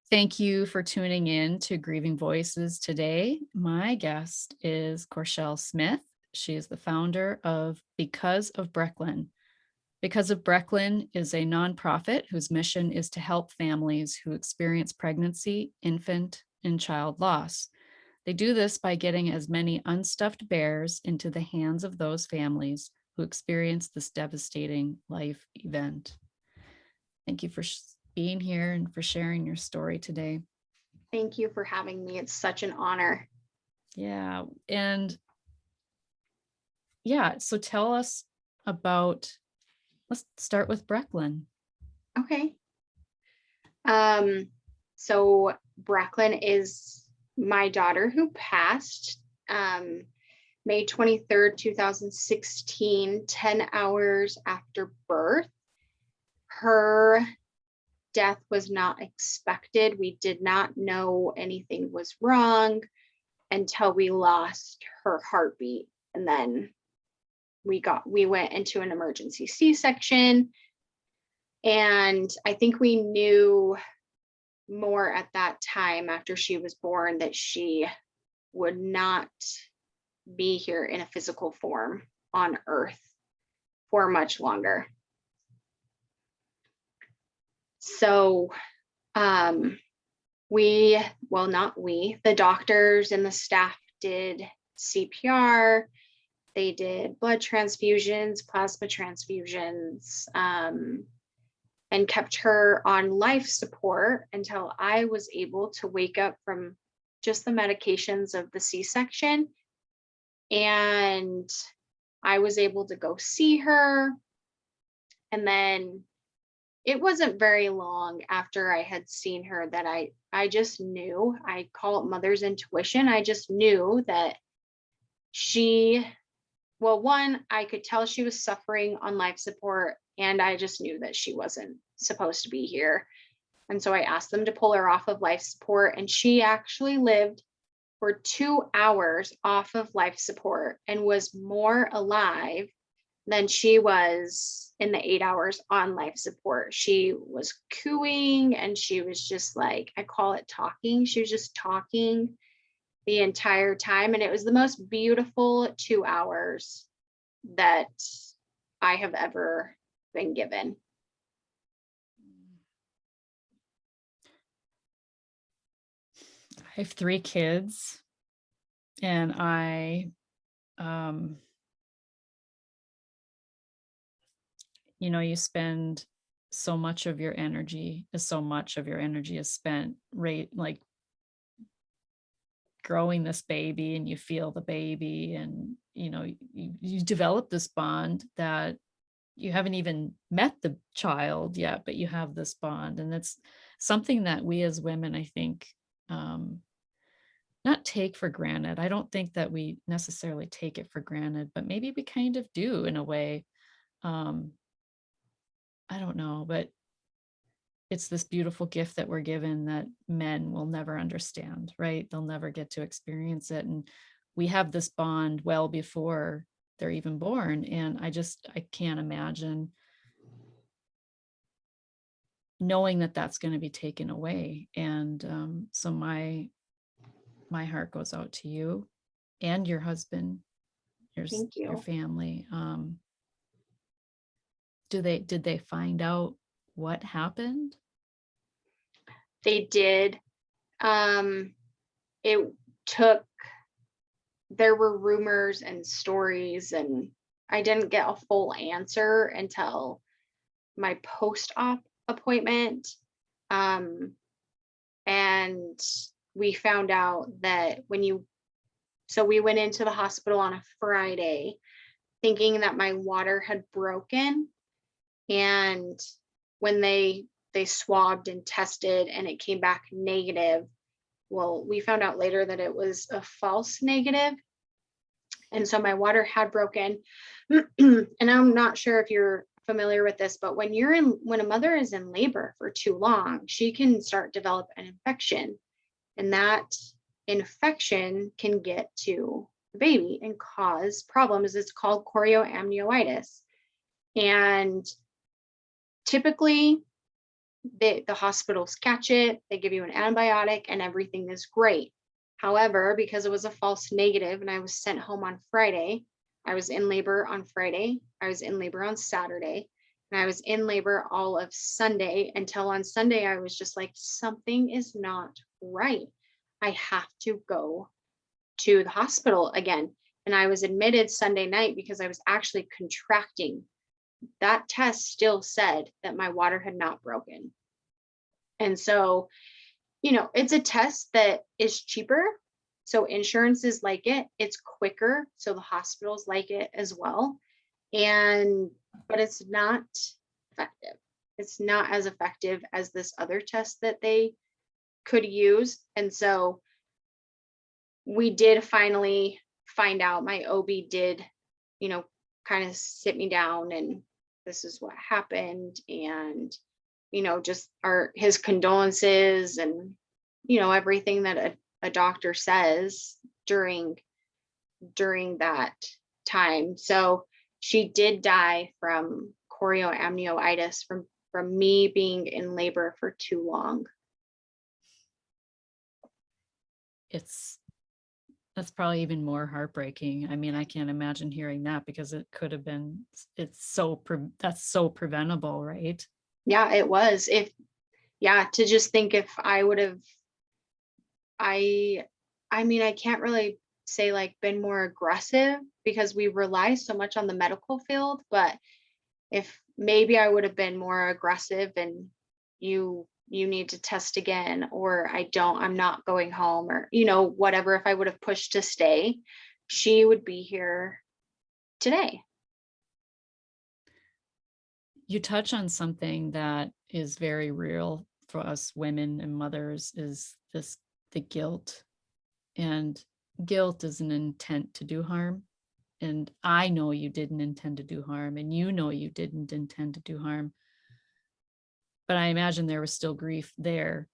Thank you for tuning in to Grieving Voices today. My guest is Corchele Smith. She is the founder of Because of Breklyn. Because of Breklyn is a nonprofit whose mission is to help families who experience pregnancy, infant, and child loss. They do this by getting as many unstuffed bears into the hands of those families who experience this devastating life event. Thank you for being here and for sharing your story today. Thank you for having me. It's such an honor. Yeah. And yeah, so tell us about, let's start with Breklyn. Okay. So Breklyn is my daughter who passed May 23rd, 2016, 10 hours after birth. Her death was not expected. We did not know anything was wrong until we lost her heartbeat. And then we went into an emergency C-section. And I think we knew more at that time after she was born that she would not be here in a physical form on Earth for much longer. So the doctors and the staff did CPR. They did blood transfusions, plasma transfusions, and kept her on life support until I was able to wake up from just the medications of the C-section. And I was able to go see her. And then it wasn't very long after I had seen her that I just knew, I call it mother's intuition. I just knew that one, I could tell she was suffering on life support, and I just knew that she wasn't supposed to be here. And so I asked them to pull her off of life support, and she actually lived for 2 hours off of life support and was more alive than she was in the 8 hours on life support. She was cooing, and she was just like, I call it talking. She was just talking the entire time. And it was the most beautiful 2 hours that I have ever been given. I have 3 kids, and you spend so much of your energy is spent like growing this baby, and you feel the baby, and you develop this bond that you haven't even met the child yet, but you have this bond. And it's something that we as women, I think, not take for granted. I don't think that we necessarily take it for granted, but maybe we kind of do in a way. I don't know, but it's this beautiful gift that we're given that men will never understand, right? They'll never get to experience it. And we have this bond well before they're even born. And I can't imagine knowing that that's going to be taken away. And so my heart goes out to you and your husband, Thank you. your family. Did they find out what happened? They did. It took, there were rumors and stories, and I didn't get a full answer until my post-op appointment. And we found out that so we went into the hospital on a Friday thinking that my water had broken. And when they swabbed and tested and it came back negative, well, we found out later that it was a false negative. And so my water had broken. And I'm not sure if you're familiar with this, but when a mother is in labor for too long, she can start develop an infection. And that infection can get to the baby and cause problems. It's called chorioamnionitis. And typically The hospitals catch it, they give you an antibiotic, and everything is great. However, because it was a false negative and I was sent home on Friday, I was in labor on Friday, I was in labor on Saturday, and I was in labor all of Sunday until on Sunday I was just like, something is not right. I have to go to the hospital again. And I was admitted Sunday night because I was actually contracting. That test still said that my water had not broken. And so, it's a test that is cheaper. So insurances like it, it's quicker. So the hospitals like it as well. But it's not effective. It's not as effective as this other test that they could use. And so we did finally find out. My OB did, you know, kind of sit me down and this is what happened. And, just his condolences and, everything that a doctor says during that time. So she did die from chorioamnionitis from me being in labor for too long. That's probably even more heartbreaking. I mean, I can't imagine hearing that because it could have been, that's so preventable, right? Yeah, it was. To just think if I would have, I mean, I can't really say like been more aggressive because we rely so much on the medical field, but if maybe I would have been more aggressive and you need to test again, or I'm not going home, or whatever, if I would have pushed to stay, she would be here today. You touch on something that is very real for us women and mothers, is the guilt. And guilt is an intent to do harm. And I know you didn't intend to do harm, and you didn't intend to do harm. But I imagine there was still grief there,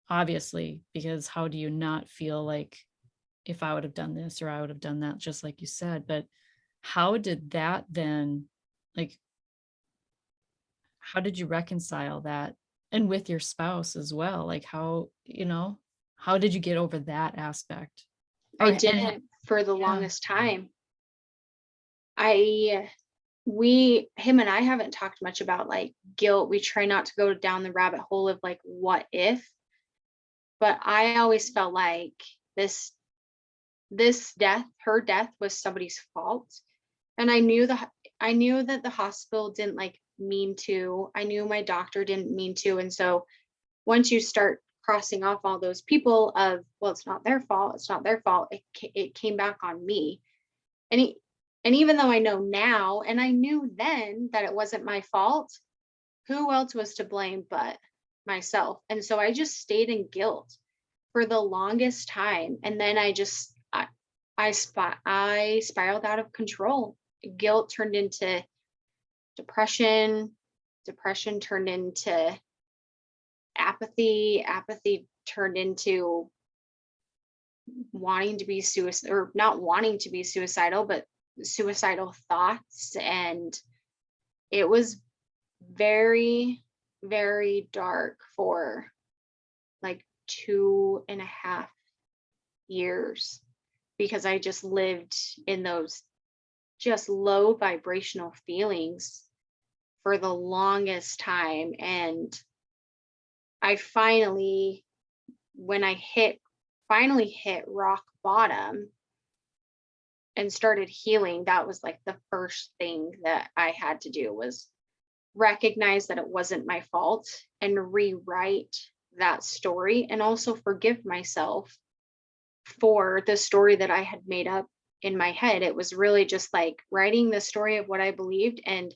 obviously, because how do you not feel like, if I would have done this or I would have done that, just like you said. But how did that then, like, how did you reconcile that? And with your spouse as well, like how did you get over that aspect? I Or and didn't for the yeah, longest time. Him and I haven't talked much about like guilt. We try not to go down the rabbit hole of like what if, but I always felt like this death, her death, was somebody's fault. And I knew that the hospital didn't like mean to. I knew my doctor didn't mean to. And so once you start crossing off all those people of, well, it's not their fault, it's not their fault, it came back on me. And and even though I know now, and I knew then that it wasn't my fault, who else was to blame but myself? And so I just stayed in guilt for the longest time. And then I spiraled out of control. Guilt turned into depression. Depression turned into apathy. Apathy turned into wanting to be suicide, or not wanting to be suicidal, but suicidal thoughts. And it was very, very dark for like 2.5 years because I just lived in those just low vibrational feelings for the longest time. And I finally, when I finally hit rock bottom and started healing, that was like the first thing that I had to do, was recognize that it wasn't my fault and rewrite that story, and also forgive myself for the story that I had made up in my head. It was really just like writing the story of what I believed, and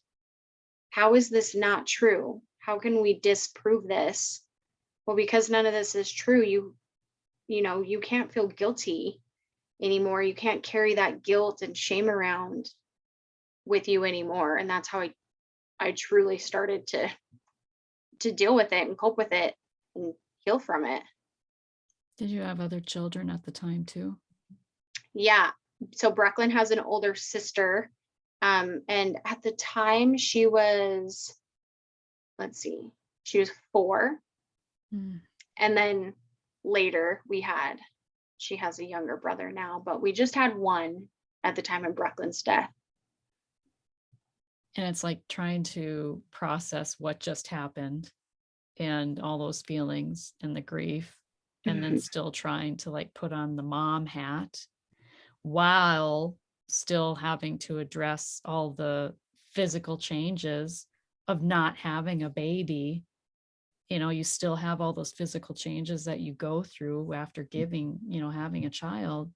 how is this not true? How can we disprove this? Well, because none of this is true, you can't feel guilty anymore. You can't carry that guilt and shame around with you anymore. And that's how I truly started to deal with it and cope with it and heal from it. did you have other children at the time too? Yeah. So Breklyn has an older sister. And at the time she was, let's see, She was 4. Mm. And then later she has a younger brother now, but we just had one at the time of Breklyn's death. And it's like trying to process what just happened and all those feelings and the grief, and then still trying to like put on the mom hat while still having to address all the physical changes of not having a baby. You know, you still have all those physical changes that you go through after giving, you know, having a child.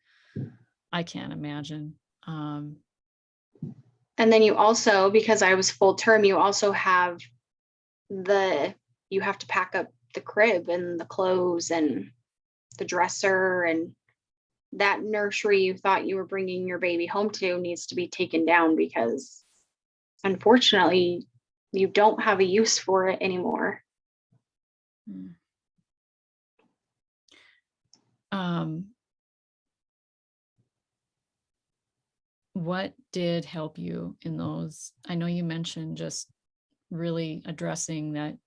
I can't imagine. And then you also, because I was full term, you also have you have to pack up the crib and the clothes and the dresser, and that nursery you thought you were bringing your baby home to needs to be taken down because unfortunately you don't have a use for it anymore. Mm. What did help you in those? I know you mentioned just really addressing that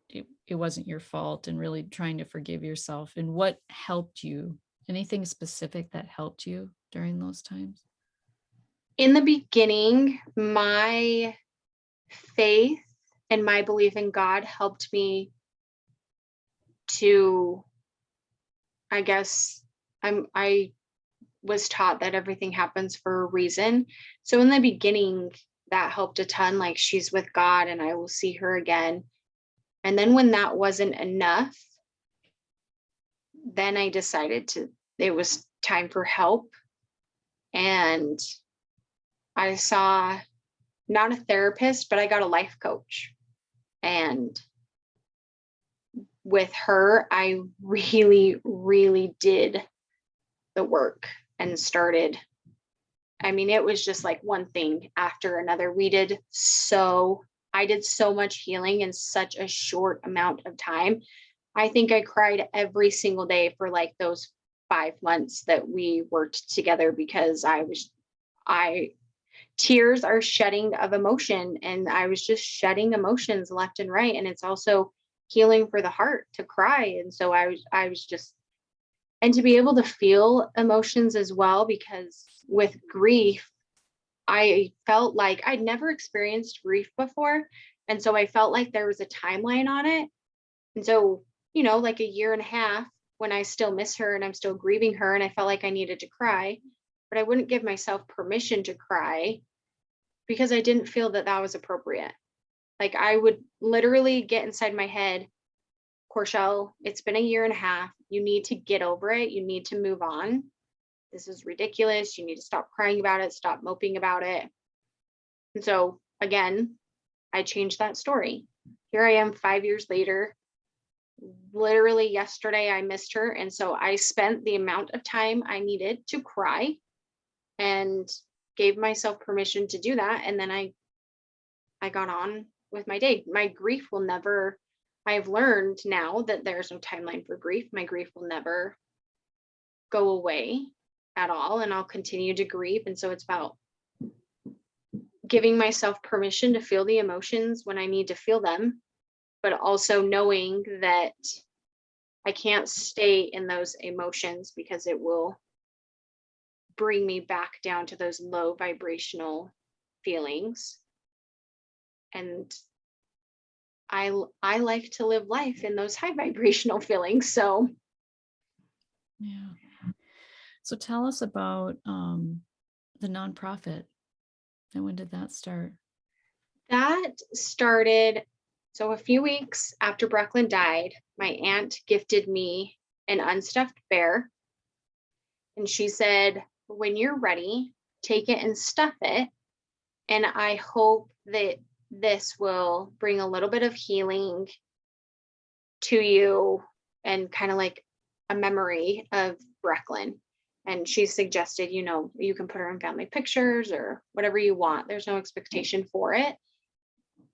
it wasn't your fault and really trying to forgive yourself. And what helped you? Anything specific that helped you during those times? In the beginning, my faith and my belief in God helped me to, I guess, I was taught that everything happens for a reason. So in the beginning, that helped a ton. Like, she's with God and I will see her again. And then when that wasn't enough, then I decided it was time for help. And I saw not a therapist, but I got a life coach. And with her, I really, really did the work and started. I mean, it was just like one thing after another. I did so much healing in such a short amount of time. I think I cried every single day for like those 5 months that we worked together because tears are shedding of emotion, and I was just shedding emotions left and right. And it's also healing for the heart to cry. And so I was just, and to be able to feel emotions as well, because with grief, I felt like I'd never experienced grief before. And so I felt like there was a timeline on it. And so, like a year and a half, when I still miss her and I'm still grieving her, and I felt like I needed to cry, but I wouldn't give myself permission to cry because I didn't feel that that was appropriate. Like, I would literally get inside my head, Corchele, it's been a year and a half. You need to get over it. You need to move on. This is ridiculous. You need to stop crying about it, stop moping about it. And so, again, I changed that story. Here I am 5 years later. Literally yesterday, I missed her. And so I spent the amount of time I needed to cry and gave myself permission to do that. And then I got on with my day. My grief will never, I've learned now that there's no timeline for grief. My grief will never go away at all. And I'll continue to grieve. And so it's about giving myself permission to feel the emotions when I need to feel them, but also knowing that I can't stay in those emotions because it will bring me back down to those low vibrational feelings. And I like to live life in those high vibrational feelings. So Yeah. So tell us about the nonprofit. And when did that start? that started, so a few weeks after Breklyn died, my aunt gifted me an unstuffed bear. And she said, when you're ready, take it and stuff it. And I hope that this will bring a little bit of healing to you and kind of like a memory of Breklyn. And she suggested, you can put her in family pictures or whatever you want. There's no expectation for it.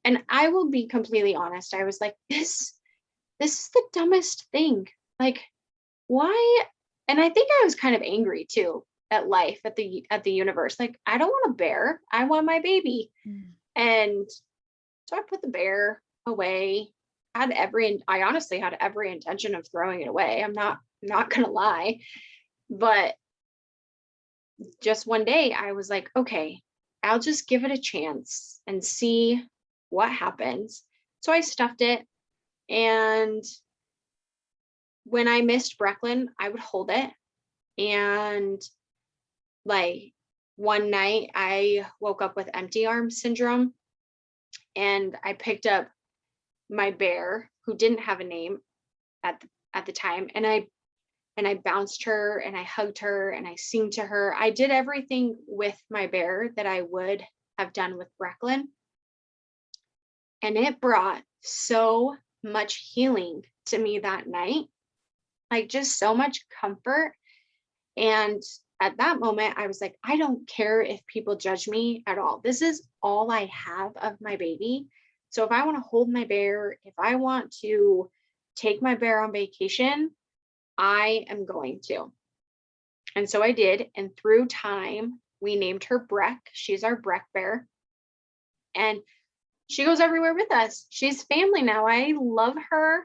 And I will be completely honest. I was like, this is the dumbest thing. Like, why? And I think I was kind of angry too at life, at the universe. Like, I don't want a bear. I want my baby. Mm. And so I put the bear away. I honestly had every intention of throwing it away. I'm not gonna lie. But just one day I was like, okay, I'll just give it a chance and see what happens. So I stuffed it. And when I missed Breklyn, I would hold it. And like one night I woke up with empty arm syndrome, and I picked up my bear who didn't have a name at the time, and I bounced her and I hugged her and I sing to her. I did everything with my bear that I would have done with Breklyn. And it brought so much healing to me that night, like just so much comfort. And at that moment, I was like, I don't care if people judge me at all. This is all I have of my baby. So if I want to hold my bear, if I want to take my bear on vacation, I am going to. And so I did. And through time, we named her Brek. She's our Brek bear. And she goes everywhere with us. She's family now. I love her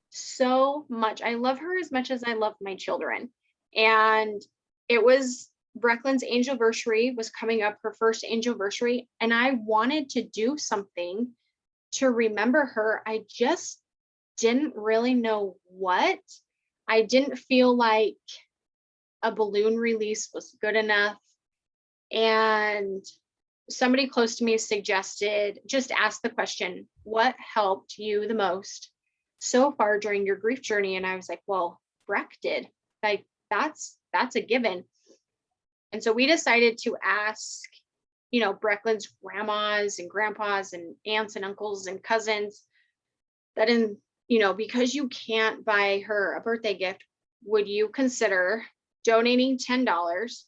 so much. I love her as much as I love my children. And it was Breklyn's anniversary was coming up, her first anniversary. And I wanted to do something to remember her. I just didn't really know what. I didn't feel like a balloon release was good enough. And somebody close to me suggested, just ask the question, what helped you the most so far during your grief journey? And I was like, well, Brek did. Like that's a given. And so we decided to ask, Breklyn's grandmas and grandpas and aunts and uncles and cousins that because you can't buy her a birthday gift, would you consider donating $10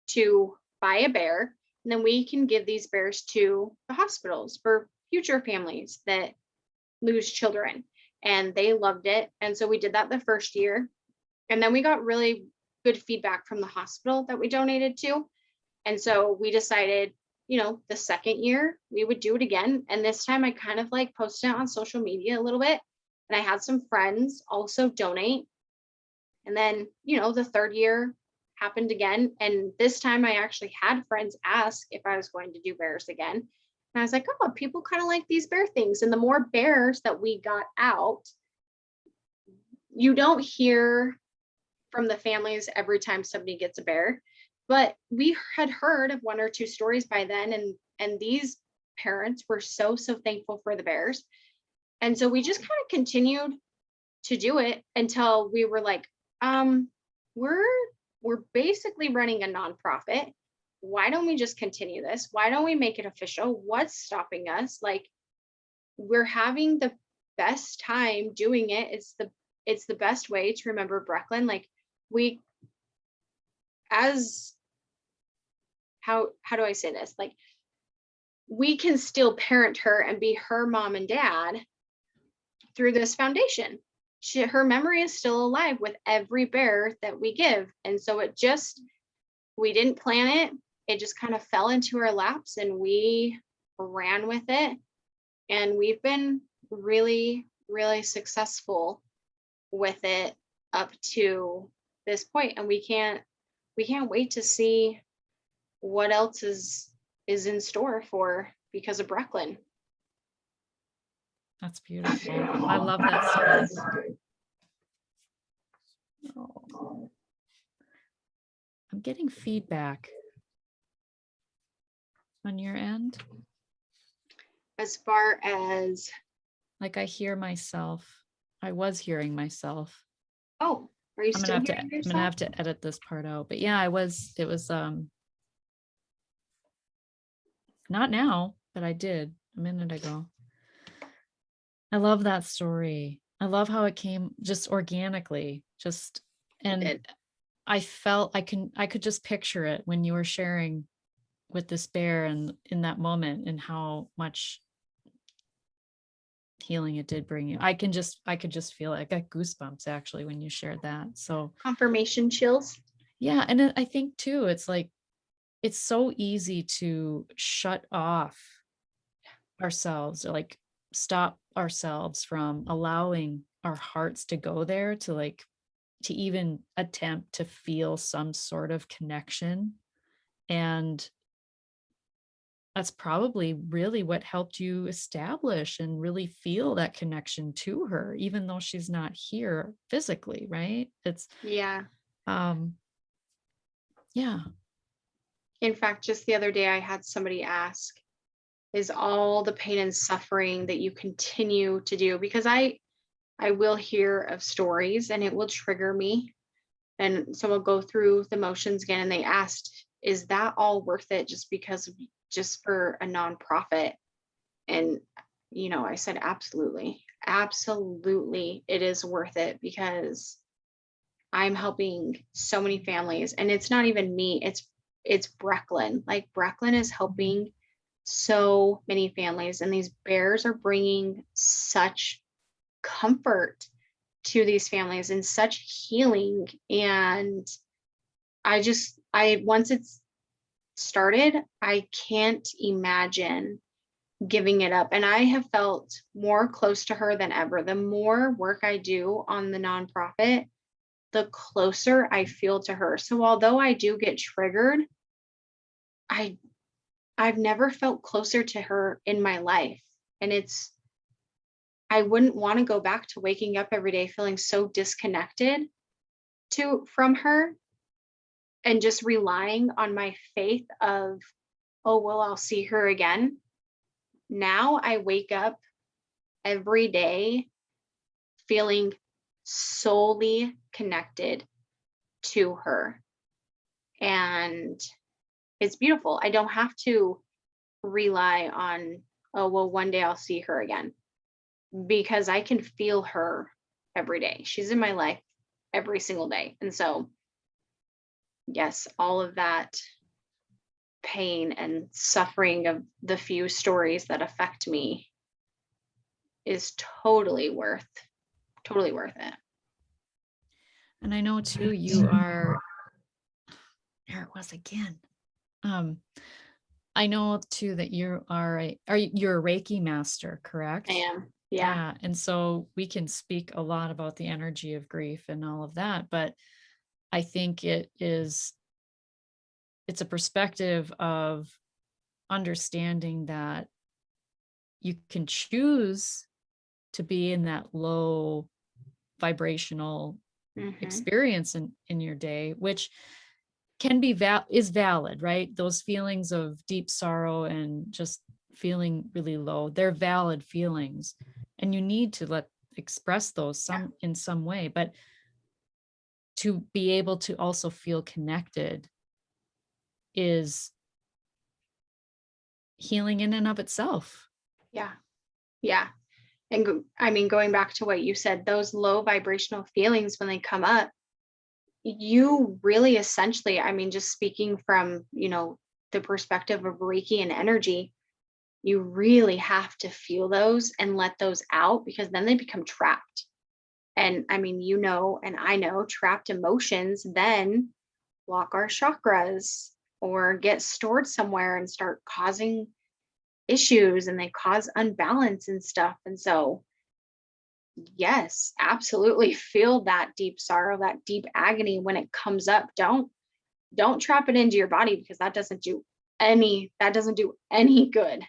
to buy a bear? And then we can give these bears to the hospitals for future families that lose children. And they loved it. And so we did that the first year. And then we got really good feedback from the hospital that we donated to. And so we decided, the second year we would do it again. And this time I kind of like posted it on social media a little bit. And I had some friends also donate. And then, the third year happened again. And this time I actually had friends ask if I was going to do bears again. And I was like, oh, people kind of like these bear things. And the more bears that we got out, you don't hear from the families every time somebody gets a bear, but we had heard of one or two stories by then. And these parents were so thankful for the bears. And so we just kind of continued to do it until we were like, we're basically running a nonprofit. Why don't we just continue this? Why don't we make it official? What's stopping us? Like, we're having the best time doing it. It's the best way to remember Breklyn. Like how do I say this? Like, we can still parent her and be her mom and dad through this foundation. Her memory is still alive with every bear that we give. And so we didn't plan it. It just kind of fell into our laps and we ran with it. And we've been really, really successful with it up to this point. And we can't wait to see what else is in store for Because of Breklyn. That's beautiful. I love that story. Oh. I'm getting feedback on your end. As far as, like, I hear myself. I was hearing myself. Oh, are you still hearing yourself? I'm gonna have to edit this part out. But yeah, it was not now, but I did a minute ago. I love that story. I love how it came just organically, and I felt I could just picture it when you were sharing with this bear and in that moment and how much healing it did bring you. I could just feel it. I got goosebumps actually when you shared that. So confirmation chills. Yeah. And I think too, it's like, it's so easy to shut off ourselves, or like stop ourselves from allowing our hearts to go there, to like to even attempt to feel some sort of connection. And that's probably really what helped you establish and really feel that connection to her, even though she's not here physically, right? It's Yeah. um yeah. In fact, just the other day, I had somebody ask, is all the pain and suffering that you continue to do? Because I will hear of stories and it will trigger me. And so I'll go through the motions again. And they asked, is that all worth it just because just for a nonprofit? And, I said, absolutely. Absolutely. It is worth it because I'm helping so many families. And it's not even me, it's Breklyn. Like Breklyn is helping so many families. And these bears are bringing such comfort to these families and such healing. And I once it's started, I can't imagine giving it up. And I have felt more close to her than ever. The more work I do on the nonprofit, the closer I feel to her. So although I do get triggered, I I've never felt closer to her in my life. And I wouldn't want to go back to waking up every day feeling so disconnected to from her and just relying on my faith of, oh well, I'll see her again. Now I wake up every day feeling solely connected to her. And it's beautiful. I don't have to rely on, oh, well, one day I'll see her again because I can feel her every day. She's in my life every single day. And so, yes, all of that pain and suffering of the few stories that affect me is totally worth it. And I know too, you are, there it was again. Um, I know too that you're a Reiki master, I correct? am. Yeah. Yeah. And so we can speak a lot about the energy of grief and all of that, but I think it's a perspective of understanding that you can choose to be in that low vibrational Hmm. experience in your day, which can be is valid, right? Those feelings of deep sorrow and just feeling really low, they're valid feelings, and you need to express those Yeah. in some way, but to be able to also feel connected is healing in and of itself. Yeah. Yeah. And I mean, going back to what you said, those low vibrational feelings when they come up, you really essentially, I mean, just speaking from, the perspective of Reiki and energy, you really have to feel those and let those out because then they become trapped. And I mean, and I know trapped emotions then block our chakras or get stored somewhere and start causing issues and they cause unbalance and stuff. And so, yes, absolutely feel that deep sorrow, that deep agony when it comes up. Don't trap it into your body because that doesn't do any good.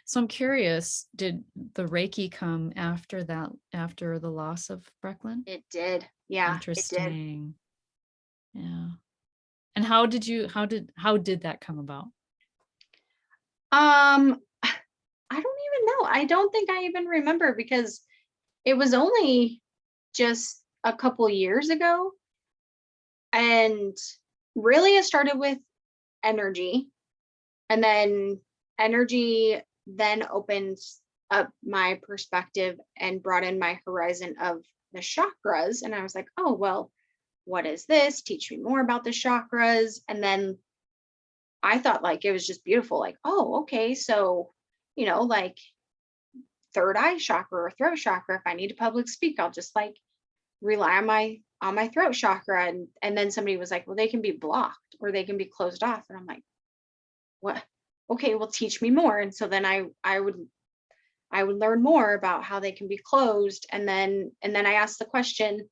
So I'm curious, did the Reiki come after that, after the loss of Breklyn? It did. Yeah, it did. Interesting. Yeah. And how did that come about? Um I don't even know. I don't think I even remember because it was only just a couple years ago. And really, it started with energy. And then energy then opened up my perspective and brought in my horizon of the chakras. And I was like, oh, well, what is this? Teach me more about the chakras. And then I thought like it was just beautiful. Like, oh, okay. So, like third eye chakra or throat chakra. If I need to public speak, I'll just like rely on my throat chakra. And then somebody was like, well, they can be blocked or they can be closed off. And I'm like, what? Okay, well, teach me more. And so then I I would learn more about how they can be closed. And then I asked the question,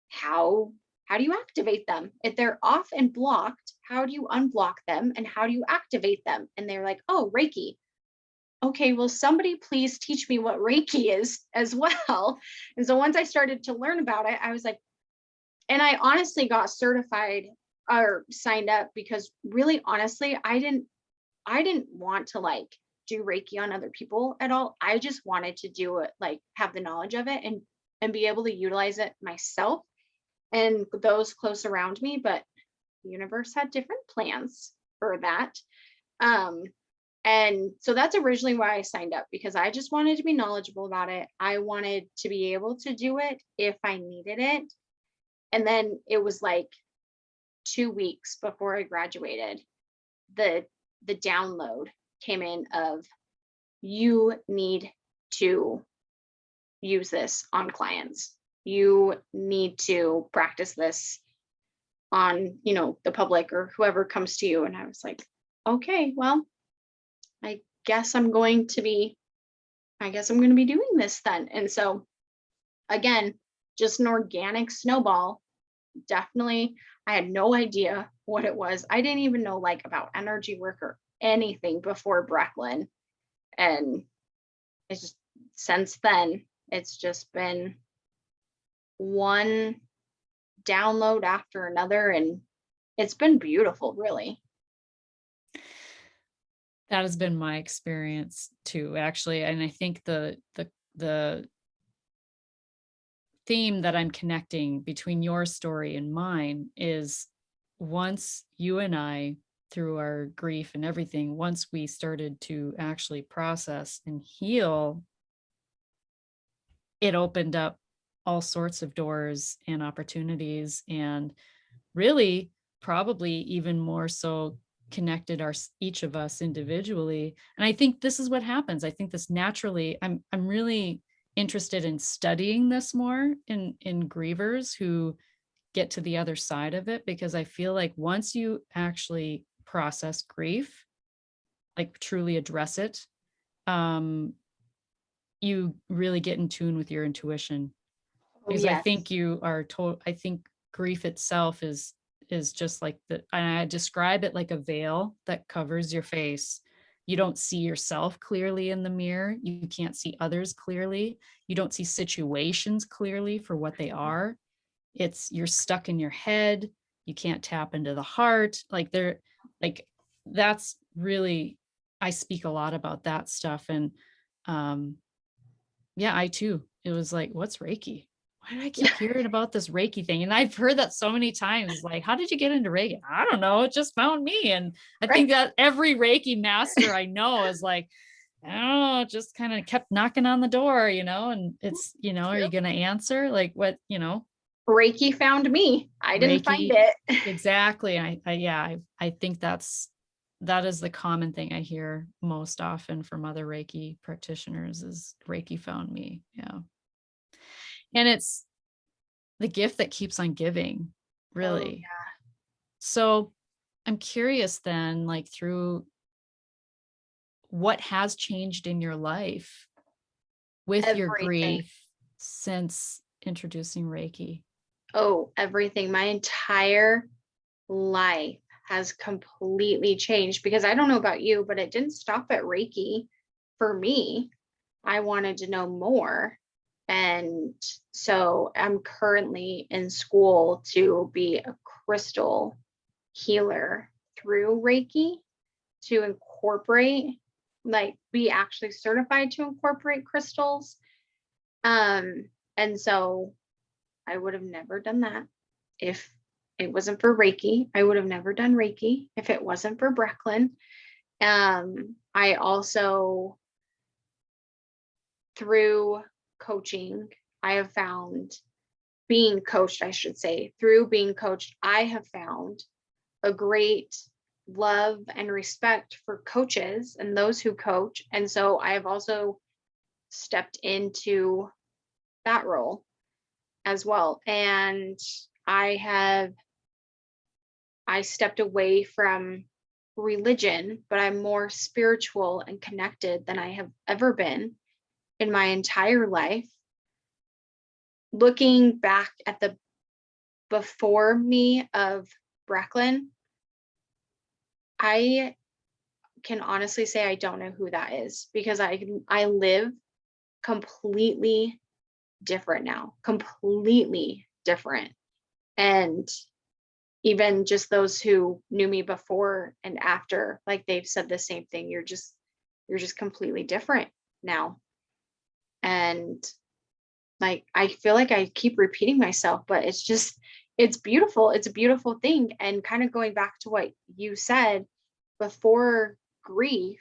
how how do you activate them? If they're off and blocked, how do you unblock them and how do you activate them? And they're like, oh, Reiki. Okay, well, somebody please teach me what Reiki is as well. And so once I started to learn about it, I was like, and I honestly got certified or signed up because really honestly, I didn't want to like do Reiki on other people at all. I just wanted to do it, like have the knowledge of it and be able to utilize it myself and those close around me. But the universe had different plans for that. Um, and so that's originally why I signed up, because I just wanted to be knowledgeable about it. I wanted to be able to do it if I needed it. And then it was like 2 weeks before I graduated, the the download came in of, you need to use this on clients. You need to practice this on, the public or whoever comes to you. And I was like, okay, well, I guess I'm going to be, I guess I'm going to be doing this then. And so again, just an organic snowball. Definitely, I had no idea what it was. I didn't even know like about energy work or anything before Breklyn. And it's just, since then, it's just been one download after another. And it's been beautiful, really. That has been my experience too, actually. And I think the theme that I'm connecting between your story and mine is, once you and I, through our grief and everything, once we started to actually process and heal, it opened up all sorts of doors and opportunities, and really probably even more so connected each of us individually. And I think this is what happens. I think this naturally, I'm really interested in studying this more in grievers who get to the other side of it, because I feel like once you actually process grief, like truly address it, um, you really get in tune with your intuition. Oh, Because I yes. think you are told, I think grief itself is just like I describe it like a veil that covers your face. You don't see yourself clearly in the mirror. You can't see others clearly. You don't see situations clearly for what they are. You're stuck in your head. You can't tap into the heart. Like that's really, I speak a lot about that stuff. And um yeah, I too. It was like, what's Reiki? Why do I keep hearing about this Reiki thing? And I've heard that so many times. Like, how did you get into Reiki? I don't know. It just found me. And I Right. think that every Reiki master I know is like, I don't know, just kind of kept knocking on the door, and it's, are you Yep. going to answer? Like what, Reiki found me. I didn't find Reiki. it. Exactly. I think that is the common thing I hear most often from other Reiki practitioners is Reiki found me. Yeah. And it's the gift that keeps on giving, Oh, really. yeah. So I'm curious then, like through what has changed in your life with your Everything. grief since introducing Reiki? Oh, everything. My entire life has completely changed, because I don't know about you, but it didn't stop at Reiki for me. I wanted to know more. And so I'm currently in school to be a crystal healer through Reiki, to incorporate, like, be actually certified to incorporate crystals. Um, and so I would have never done that if it wasn't for Reiki. I would have never done Reiki if it wasn't for Breklyn. I also, through coaching, I have found, being coached, I should say, through being coached, I have found a great love and respect for coaches and those who coach. And so I have also stepped into that role as well. And I have, I stepped away from religion, but I'm more spiritual and connected than I have ever been in my entire life. Looking back at the before me of Breklyn, I can honestly say I don't know who that is, because I live completely different now, completely different. And even just those who knew me before and after, like they've said the same thing. You're just completely different now. And like I feel like I keep repeating myself, but it's beautiful. It's a beautiful thing. And kind of going back to what you said before grief,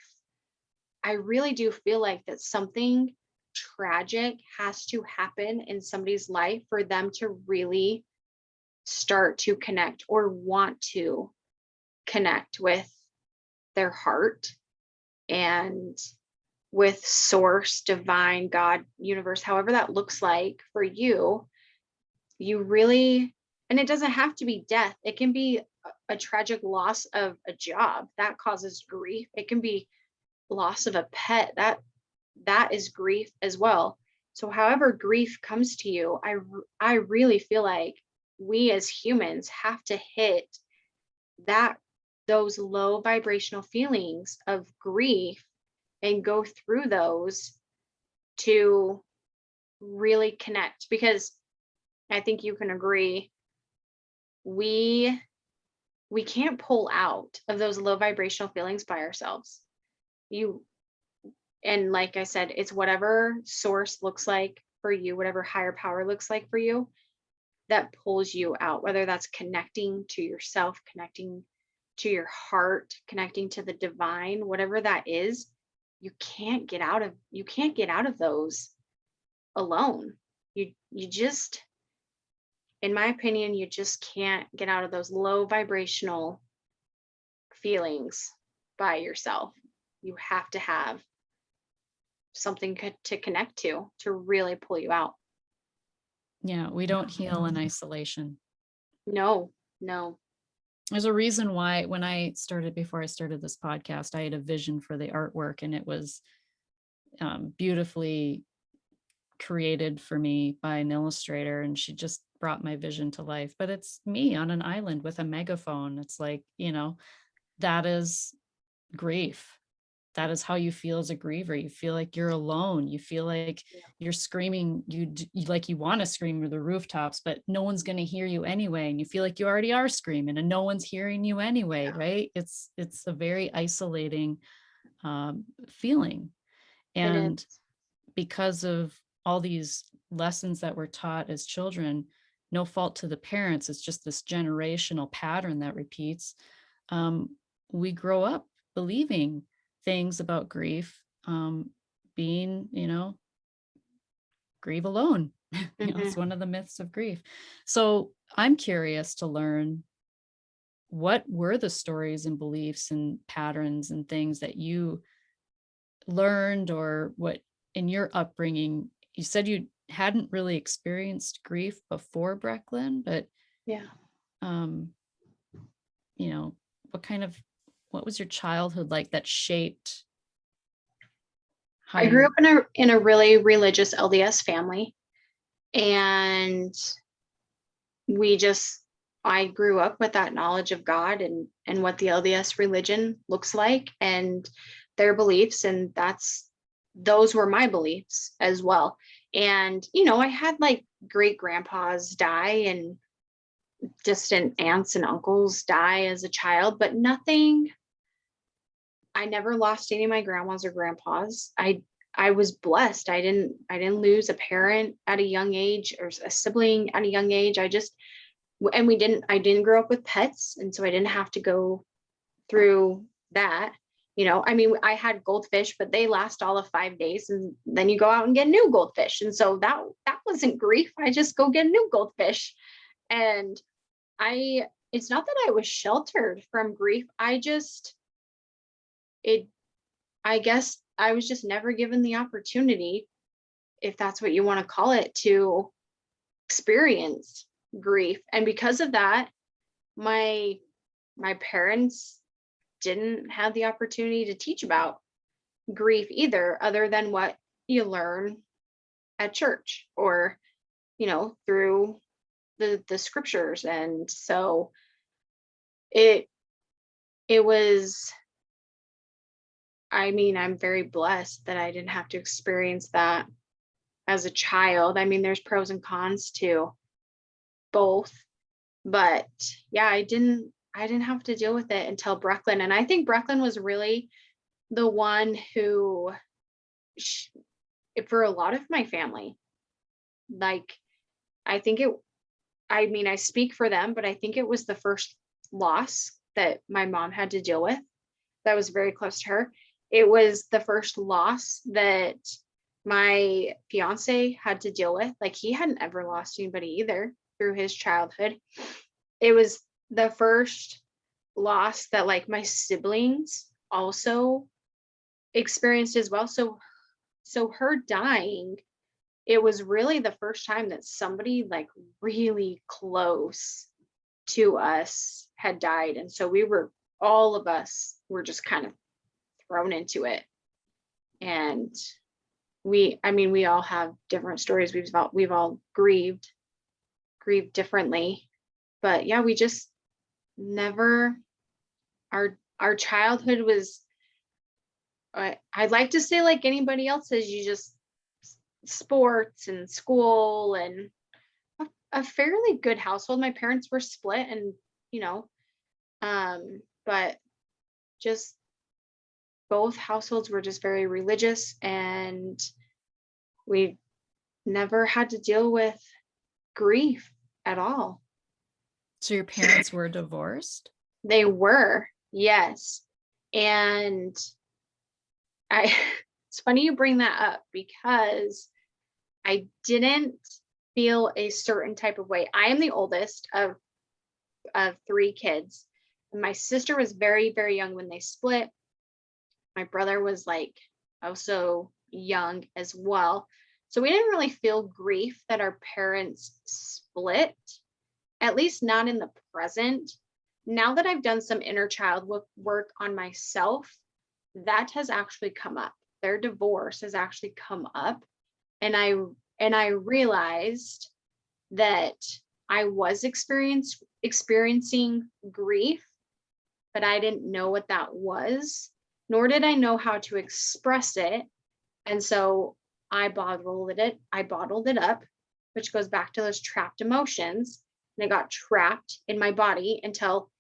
I really do feel like that something tragic has to happen in somebody's life for them to really start to connect or want to connect with their heart and with source, divine, God, universe, however that looks like for you. You really, and it doesn't have to be death. It can be a tragic loss of a job that causes grief. It can be loss of a pet that is grief as well. So however grief comes to you, I really feel like we as humans have to hit that those low vibrational feelings of grief and go through those to really connect, because I think you can agree we we can't pull out of those low vibrational feelings by ourselves. You And like I said, it's whatever source looks like for you, whatever higher power looks like for you, that pulls you out, whether that's connecting to yourself, connecting to your heart, connecting to the divine, whatever that is. You can't get out of those alone. You just, in my opinion, you just can't get out of those low vibrational feelings by yourself. You have to have something to connect to really pull you out. Yeah, we don't heal in isolation. No, no. There's a reason why before I started this podcast, I had a vision for the artwork, and it was beautifully created for me by an illustrator, and she just brought my vision to life. But it's me on an island with a megaphone. It's like, that is grief. That is how you feel as a griever. You feel like you're alone. You feel like Yeah. you're screaming, like you want to scream to the rooftops, but no one's going to hear you anyway. And you feel like you already are screaming and no one's hearing you anyway, Yeah, right? It's a very isolating feeling. it is. And because of all these lessons that were taught as children, no fault to the parents, it's just this generational pattern that repeats. We grow up believing things about grief, being, grieve alone. It's Mhm. one of the myths of grief. So I'm curious to learn, what were the stories and beliefs and patterns and things that you learned, or what in your upbringing? You said you hadn't really experienced grief before Breklyn, but Yeah. um, you know, what was your childhood like that shaped how I grew you? up in a really religious LDS family, and we just I grew up with that knowledge of God and what the LDS religion looks like and their beliefs, and those were my beliefs as well. And I had like great grandpas die and distant aunts and uncles die as a child, but nothing. I never lost any of my grandmas or grandpas. I was blessed. I didn't lose a parent at a young age or a sibling at a young age. And I didn't grow up with pets, and so I didn't have to go through that. I mean, I had goldfish, but they last all of 5 days, and then you go out and get new goldfish. And so that wasn't grief. I just go get new goldfish. And it's not that I was sheltered from grief. It I guess I was just never given the opportunity, if that's what you want to call it, to experience grief. And because of that, my my parents didn't have the opportunity to teach about grief either, other than what you learn at church or, through the scriptures. And so it it was, I mean, I'm very blessed that I didn't have to experience that as a child. I mean, there's pros and cons to both, but yeah, I didn't have to deal with it until Breklyn. And I think Breklyn was really the one who, sh- for a lot of my family, like, I think it, I mean, I speak for them, but I think it was the first loss that my mom had to deal with that was very close to her. It was the first loss that my fiance had to deal with. Like, he hadn't ever lost anybody either through his childhood. It was the first loss that like my siblings also experienced as well. So her dying, it was really the first time that somebody like really close to us had died. And so all of us were just kind of thrown into it. And I mean, we all have different stories. We've all grieved differently. But yeah, we just never, our childhood was, I'd like to say like anybody else's, you just sports and school and a fairly good household. My parents were split and, you know, but just both households were just very religious, and we never had to deal with grief at all. So your parents were divorced? They were, yes. And it's funny you bring that up because I didn't feel a certain type of way. I am the oldest of three kids. My sister was very, very young when they split. My brother was like also young as well. So we didn't really feel grief that our parents split, at least not in the present. Now that I've done some inner child work on myself, that has actually come up. Their divorce has actually come up. And I realized that I was experiencing grief, but I didn't know what that was, nor did I know how to express it. And so I bottled it up, which goes back to those trapped emotions. And it got trapped in my body until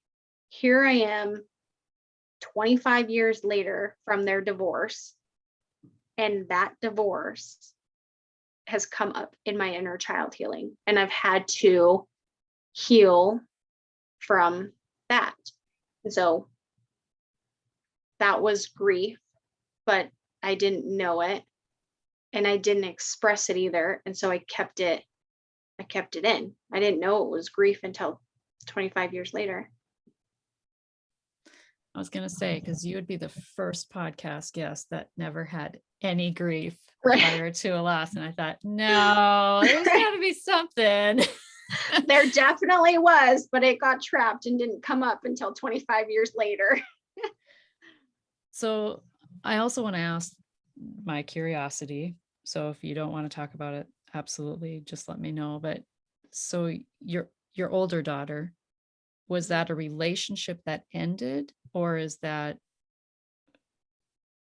here I am 25 years later from their divorce. And that divorce has come up in my inner child healing. And I've had to heal from that. And so that was grief, but I didn't know it and I didn't express it either. And so I kept it in. I didn't know it was grief until 25 years later. I was going to say, because you would be the first podcast guest that never had any grief prior to a loss. And I thought, no, there's got to be something. There definitely was, but it got trapped and didn't come up until 25 years later. So I also want to ask my curiosity. So if you don't want to talk about it, absolutely, just let me know. But so your older daughter, was that a relationship that ended, or is that?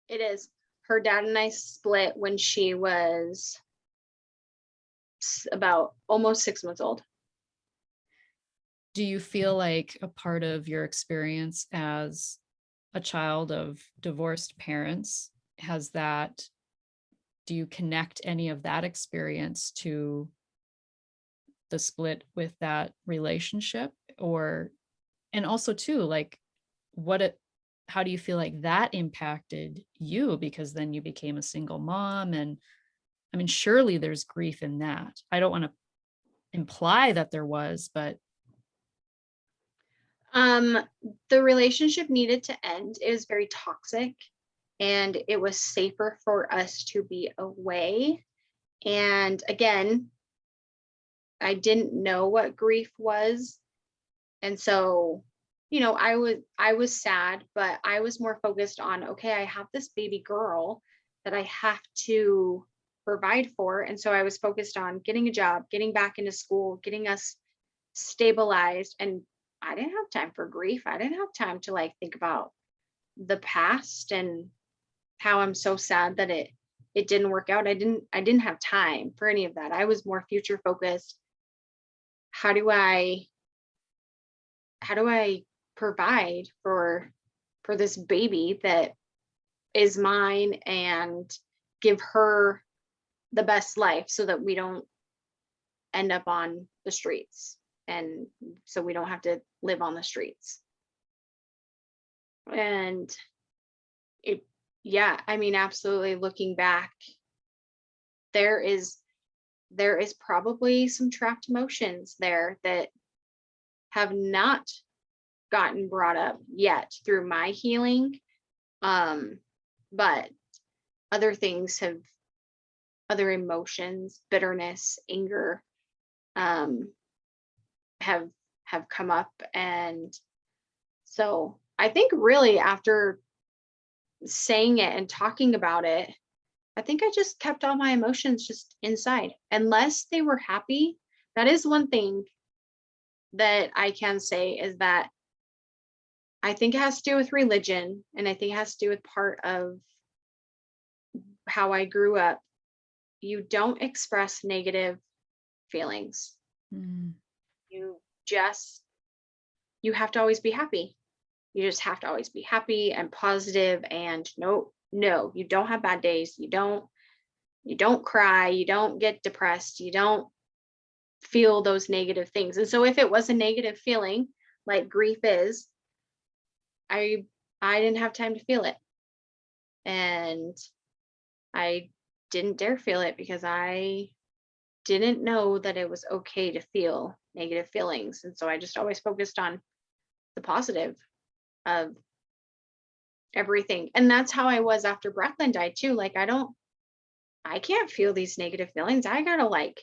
It is. Her dad and I split when she was about almost 6 months old. Do you feel like a part of your experience as a child of divorced parents do you connect any of that experience to the split with that relationship? And also too, like how do you feel like that impacted you? Because then you became a single mom, and I mean, surely there's grief in that. I don't want to imply that there was, but the relationship needed to end. It was very toxic, and it was safer for us to be away. And again, I didn't know what grief was. And so, I was sad, but I was more focused on, okay, I have this baby girl that I have to provide for. And so I was focused on getting a job, getting back into school, getting us stabilized. And I didn't have time for grief. I didn't have time to like think about the past and how I'm so sad that it didn't work out. I didn't have time for any of that. I was more future focused. How do I how do I provide for this baby that is mine, and give her the best life so that we don't end up on the streets, and so we don't have to live on the streets. And it yeah, I mean, absolutely, looking back, there is there is probably some trapped emotions there that have not gotten brought up yet through my healing. um but other things have other emotions, bitterness, anger, um have come up. And so I think really after saying it and talking about it, I think I just kept all my emotions just inside unless they were happy. That is one thing that I can say, is that I think it has to do with religion, and I think it has to do with part of how I grew up. You don't express negative feelings. Mm. You just you have to always be happy. You just have to always be happy and positive, and no, you don't have bad days. You don't cry, you don't get depressed, you don't feel those negative things. And so if it was a negative feeling, like grief is, I I didn't have time to feel it. And I didn't dare feel it because I didn't know that it was okay to feel negative feelings. And so I just always focused on the positive of everything. And that's how I was after Breklyn died too. Like, I can't feel these negative feelings. I gotta like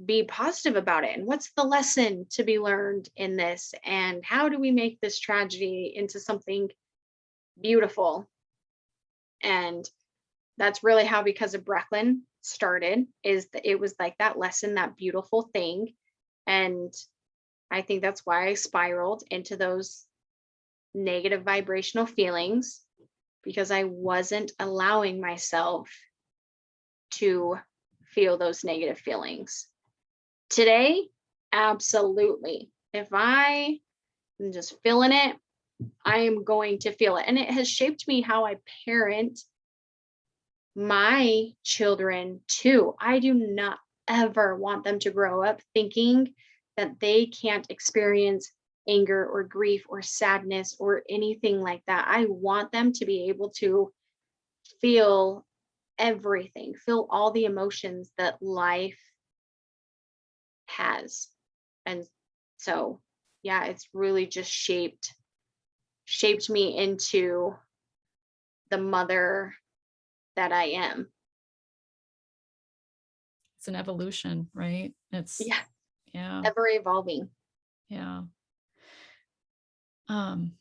be positive about it. And what's the lesson to be learned in this? And how do we make this tragedy into something beautiful? And that's really how Because of Breklyn started, is that it was like that lesson, that beautiful thing. And I think that's why I spiraled into those negative vibrational feelings, because I wasn't allowing myself to feel those negative feelings. Today, absolutely. If I am just feeling it, I am going to feel it. And it has shaped me how I parent my children too. I do not ever want them to grow up thinking that they can't experience anger or grief or sadness or anything like that. I want them to be able to feel everything, feel all the emotions that life has. And so, yeah, it's really just shaped me into the mother that I am. It's an evolution, right? It's, Yeah, yeah, ever evolving. yeah. Um,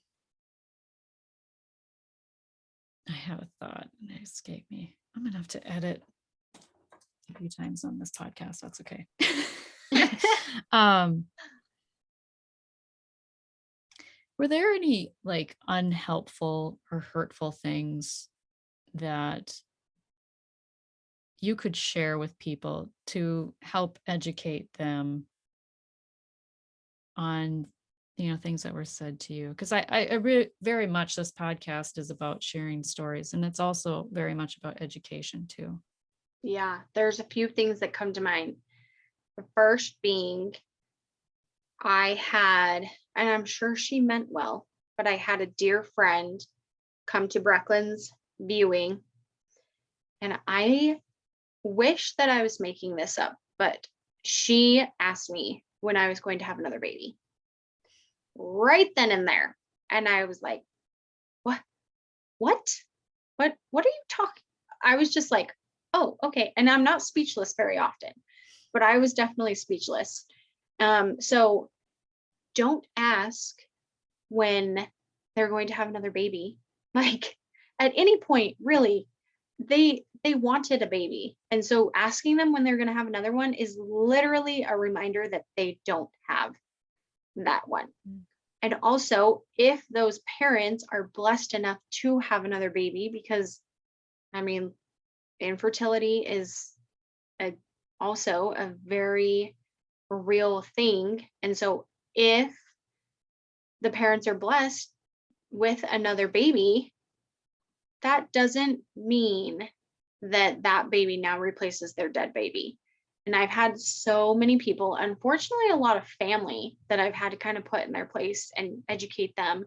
I have a thought and it escaped me. I'm gonna have to edit a few times on this podcast. That's okay. um, were there any like unhelpful or hurtful things that you could share with people to help educate them on, things that were said to you? Because very much, this podcast is about sharing stories, and it's also very much about education too. Yeah, there's a few things that come to mind. The first being, I had, and I'm sure she meant well, but I had a dear friend come to Breklyn's viewing, and I wish that I was making this up, but she asked me when I was going to have another baby right then and there. And I was like, what? What? What are you talking? I was just like, oh, okay. And I'm not speechless very often, but I was definitely speechless. So don't ask when they're going to have another baby. Like at any point, really, they wanted a baby. And so asking them when they're going to have another one is literally a reminder that they don't have that one. Mm. And also, if those parents are blessed enough to have another baby, because I mean, infertility is a, also a very real thing. And so, if the parents are blessed with another baby, that doesn't mean that that baby now replaces their dead baby. And I've had so many people, unfortunately, a lot of family that I've had to kind of put in their place and educate them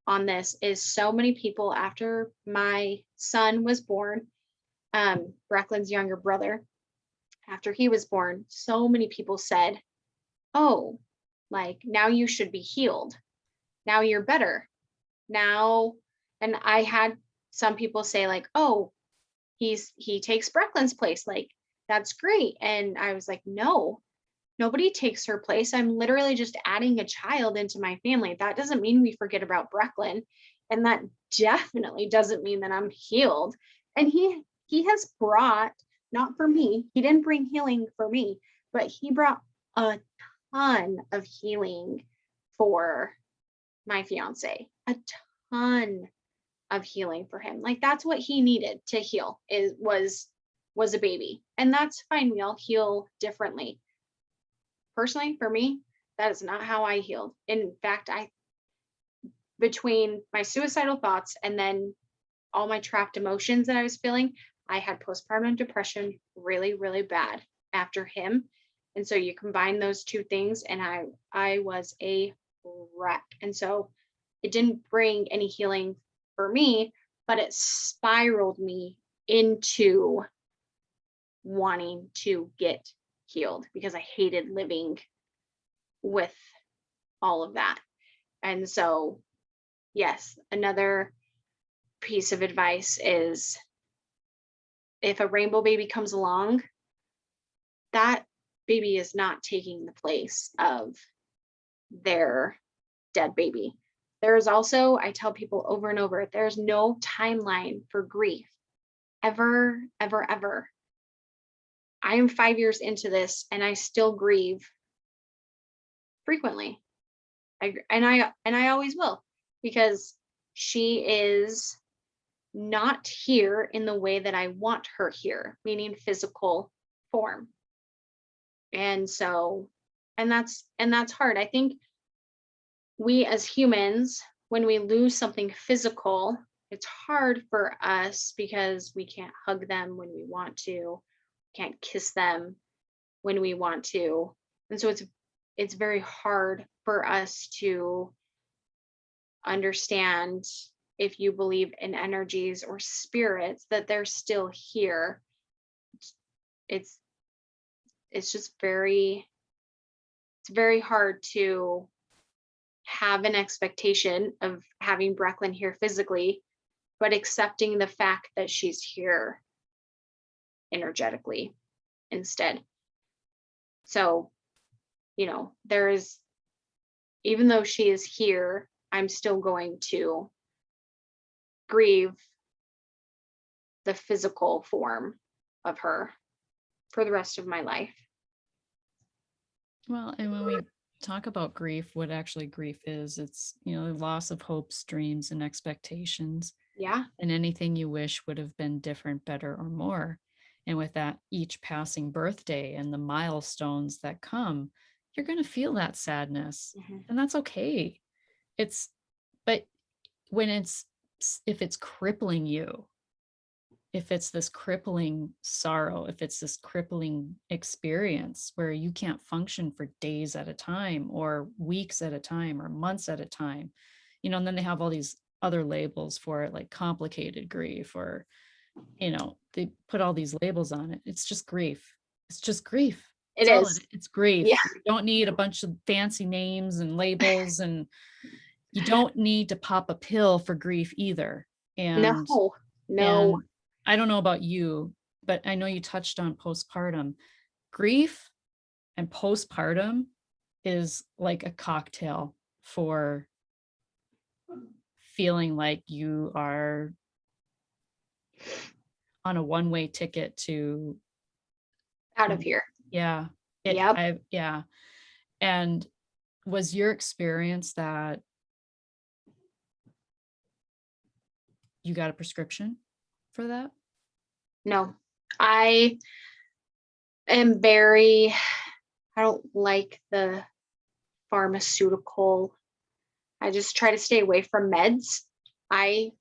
on this is so many people after my son was born, Breklyn's younger brother, after he was born, so many people said, "Oh, like now you should be healed. Now you're better. Now," and I had some people say like, "Oh, he takes Breklyn's place. Like that's great." And I was like, "No, nobody takes her place. I'm literally just adding a child into my family. That doesn't mean we forget about Breklyn. And that definitely doesn't mean that I'm healed." And he has brought, not for me, he didn't bring healing for me, but he brought a ton of healing for my fiance. A ton of healing for him. Like that's what he needed to heal is was a baby. And that's fine. We all heal differently. Personally, for me, that is not how I healed. In fact, I between my suicidal thoughts and then all my trapped emotions that I was feeling, I had postpartum depression really, really bad after him. And so you combine those two things and I was a wreck. And so it didn't bring any healing for me, but it spiraled me into wanting to get healed because I hated living with all of that. And so, yes, another piece of advice is if a rainbow baby comes along, that baby is not taking the place of their dead baby. There is also, I tell people over and over, there's no timeline for grief. Ever, ever, ever. I am 5 years into this and I still grieve frequently. And I always will because she is not here in the way that I want her here, meaning physical form. And so and that's hard. I think we as humans, when we lose something physical, it's hard for us because we can't hug them when we want to, can't kiss them when we want to. And so it's very hard for us to understand if you believe in energies or spirits that they're still here. It's it's just very it's very hard to have an expectation of having Breklyn here physically, but accepting the fact that she's here energetically instead. So, there's even though she is here, I'm still going to grieve the physical form of her for the rest of my life. Well, and when we talk about grief, what actually grief is, it's, the loss of hopes, dreams, and expectations, Yeah. and anything you wish would have been different, better, or more. And with that, each passing birthday and the milestones that come, you're going to feel that sadness, Mhm. and that's okay. It's, but when if it's crippling you, if it's this crippling sorrow, if it's this crippling experience where you can't function for days at a time or weeks at a time or months at a time, and then they have all these other labels for it, like complicated grief, or, they put all these labels on it. It's just grief. It's just grief. It That's all is. it's Yeah. grief. You don't need a bunch of fancy names and labels, and you don't need to pop a pill for grief either. And No. No. and I don't know about you, but I know you touched on postpartum. Grief and postpartum is like a cocktail for feeling like you are on a one-way ticket to Out of here. yeah. Yep. Yeah. And was your experience that you got a prescription for that? No, I I don't like the pharmaceutical. I just try to stay away from meds. And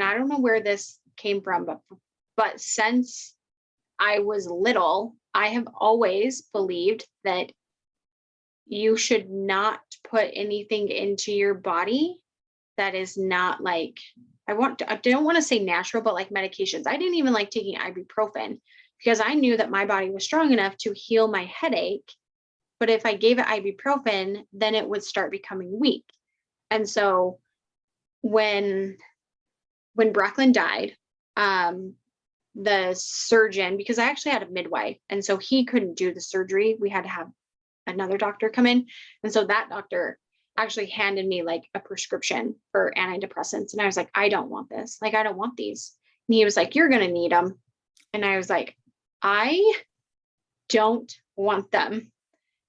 I don't know where this came from, but since I was little, I have always believed that you should not put anything into your body that is not like I don't want to say natural, but like medications. I didn't even like taking ibuprofen because I knew that my body was strong enough to heal my headache. But if I gave it ibuprofen, then it would start becoming weak. And so when Breklyn died, the surgeon, because I actually had a midwife, and so he couldn't do the surgery. We had to have another doctor come in. And so that doctor actually handed me like a prescription for antidepressants. And I was like, I don't want this. Like, I don't want these. And he was like, you're going to need them. And I was like, I don't want them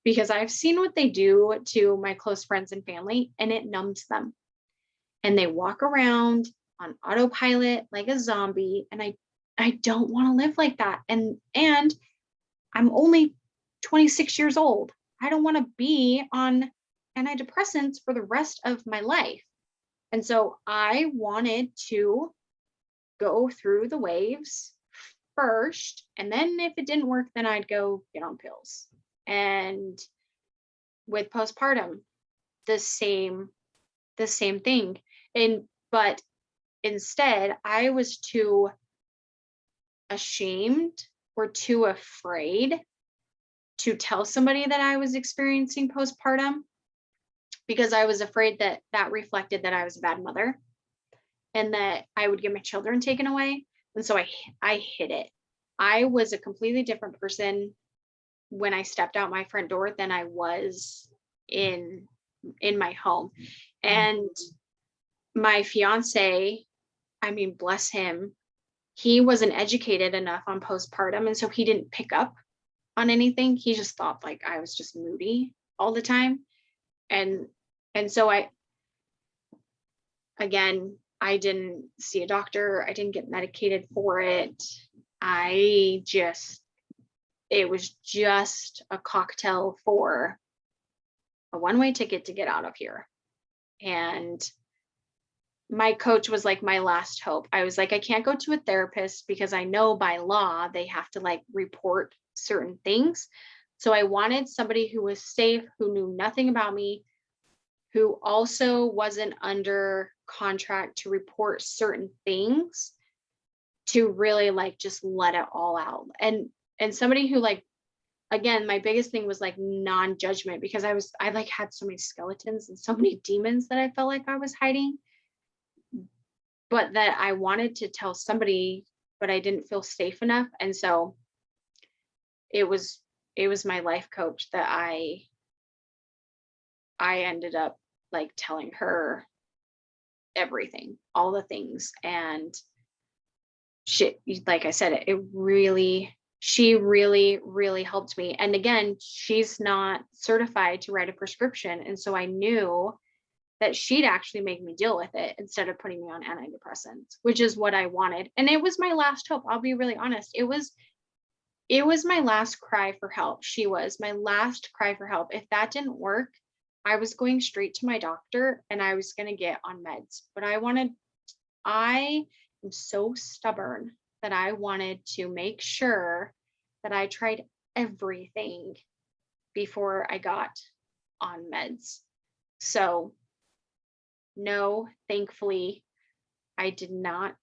because I've seen what they do to my close friends and family, and it numbs them. And they walk around on autopilot like a zombie. And I don't want to live like that. And I'm only 26 years old. I don't want to be on antidepressants for the rest of my life. And so I wanted to go through the waves first. And then if it didn't work, then I'd go get on pills. And with postpartum, the same thing. But instead, I was too ashamed or too afraid to tell somebody that I was experiencing postpartum because I was afraid that that reflected that I was a bad mother and that I would get my children taken away. And so I hid it. I was a completely different person when I stepped out my front door than I was in my home. And my fiance, I mean, bless him, he wasn't educated enough on postpartum, and so he didn't pick up on anything. He just thought like I was just moody all the time. And so I didn't see a doctor. I didn't get medicated for it. It was just a cocktail for a one-way ticket to get out of here. And my coach was like my last hope. I was like, I can't go to a therapist because I know by law they have to like report certain things. So I wanted somebody who was safe, who knew nothing about me, who also wasn't under contract to report certain things, to really like just let it all out. And somebody who like, again, my biggest thing was like non-judgment, because I like had so many skeletons and so many demons that I felt like I was hiding, but that I wanted to tell somebody, but I didn't feel safe enough. And so it was my life coach that I ended up like telling her everything, all the things. And she, like I said, she really, really helped me. And again, she's not certified to write a prescription. And so I knew that she'd actually make me deal with it instead of putting me on antidepressants, which is what I wanted. And it was my last hope. I'll be really honest. It was my last cry for help. She was my last cry for help. If that didn't work, I was going straight to my doctor and I was going to get on meds. But I am so stubborn that I wanted to make sure that I tried everything before I got on meds. So no, thankfully, I did not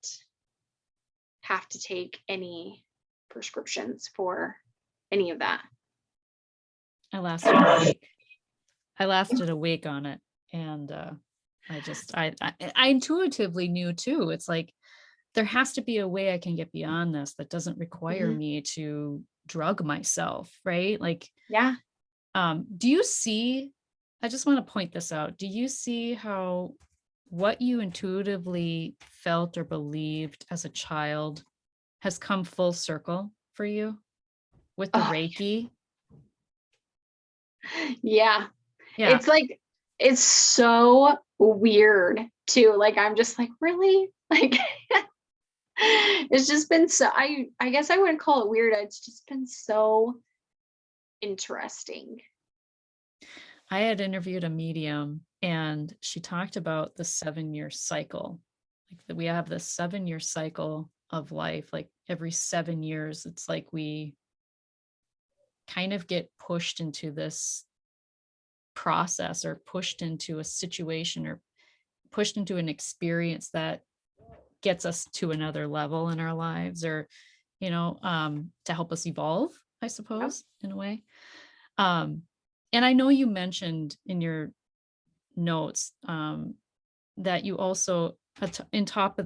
have to take any prescriptions for any of that. I lasted a week. I lasted a week on it. And I intuitively knew too. It's like, there has to be a way I can get beyond this that doesn't require me to drug myself, right? Like, Yeah. do you see, I just want to point this out. Do you see how what you intuitively felt or believed as a child has come full circle for you with the Oh, Reiki? yeah. Yeah. It's like, it's so weird too. Like, I'm just like, really? Like, it's just been so, I guess I wouldn't call it weird. It's just been so interesting. I had interviewed a medium and she talked about the 7-year cycle. Like that we have this 7-year cycle of life. Like every 7 years, it's like we kind of get pushed into this process or pushed into a situation or pushed into an experience that gets us to another level in our lives or to help us evolve, I Yep. suppose, in a way. um and I know you mentioned in your notes that you also on top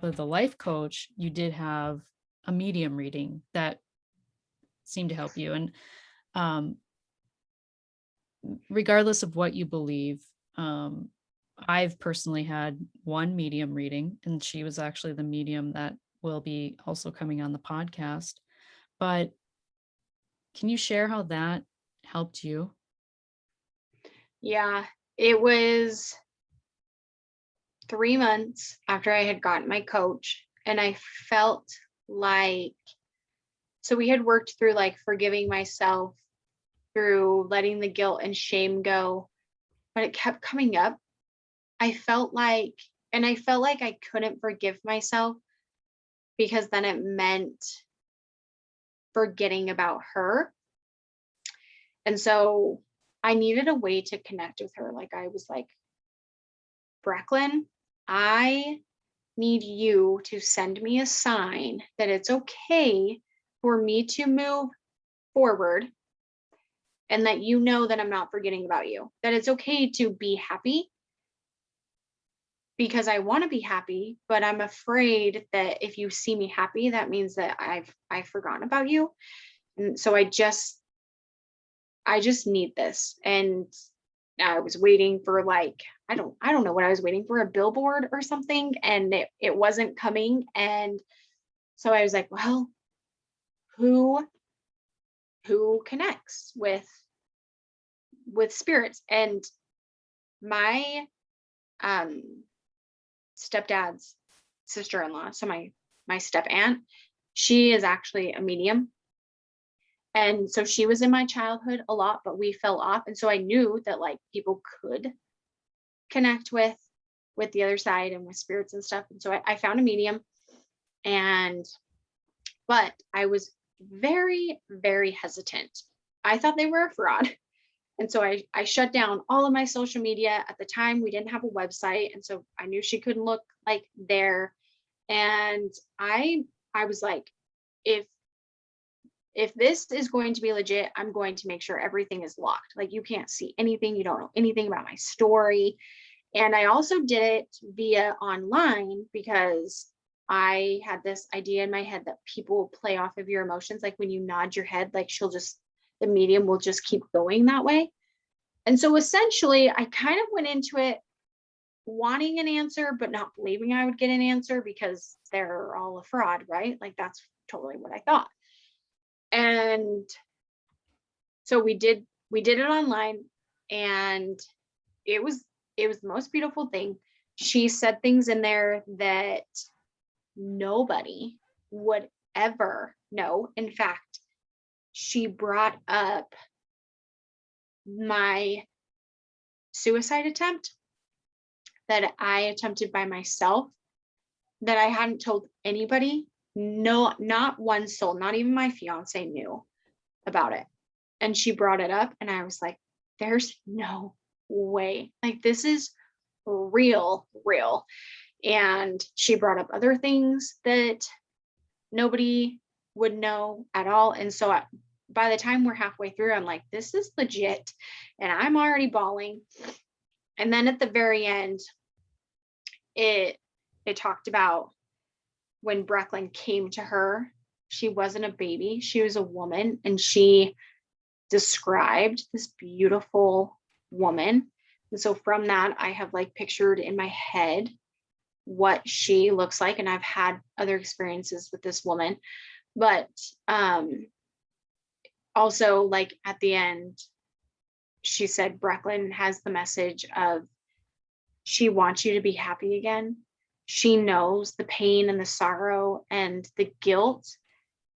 of the life coach, you did have a medium reading that seemed to help you. And um regardless of what you believe, um I've personally had one medium reading, and she was actually the medium that will be also coming on the podcast. But can you share how that helped you? Yeah. It was 3 months after I had gotten my coach, and I felt like, so we had worked through like forgiving myself, through letting the guilt and shame go, but it kept coming up. I felt like, and I felt like I couldn't forgive myself because then it meant forgetting about her. And so I needed a way to connect with her. Like, I was like, Breklyn, I need you to send me a sign that it's okay for me to move forward, and that you know that I'm not forgetting about you, that it's okay to be happy because I want to be happy, but I'm afraid that if you see me happy, that means that I've forgotten about you. And so I just need this. And I was waiting for, like, I don't know what I was waiting for, a billboard or something, and it wasn't coming. And so I was like, well, who connects with spirits? And my um stepdad's sister-in-law, so my step aunt, she is actually a medium. And so she was in my childhood a lot, but we fell off. And so I knew that like people could connect with the other side and with spirits and stuff. And so I found a medium. And but I was very, very hesitant. I thought they were a fraud. And so I shut down all of my social media. At the time, we didn't have a website. And so I knew she couldn't look like there. And I was like, if this is going to be legit, I'm going to make sure everything is locked. Like, you can't see anything, you don't know anything about my story. And I also did it via online because I had this idea in my head that people will play off of your emotions. Like when you nod your head, like the medium will just keep going that way. And so essentially, I kind of went into it wanting an answer, but not believing I would get an answer because they're all a fraud, right? Like, that's totally what I thought. And so we did it online, and it was the most beautiful thing. She said things in there that nobody would ever know. In fact, she brought up my suicide attempt that I attempted by myself, that I hadn't told anybody. No, not one soul, not even my fiance knew about it. And she brought it up, and I was like, there's no way. Like, this is real, real. And she brought up other things that nobody would know at all. And so by the time we're halfway through, I'm like, this is legit. And I'm already bawling. And then at the very end, it talked about when Breklyn came to her. She wasn't a baby, she was a woman, and she described this beautiful woman And so from that, I have like pictured in my head what she looks like. And I've had other experiences with this woman. But also, like at the end, she said Breklyn has the message of she wants you to be happy again. She knows the pain and the sorrow and the guilt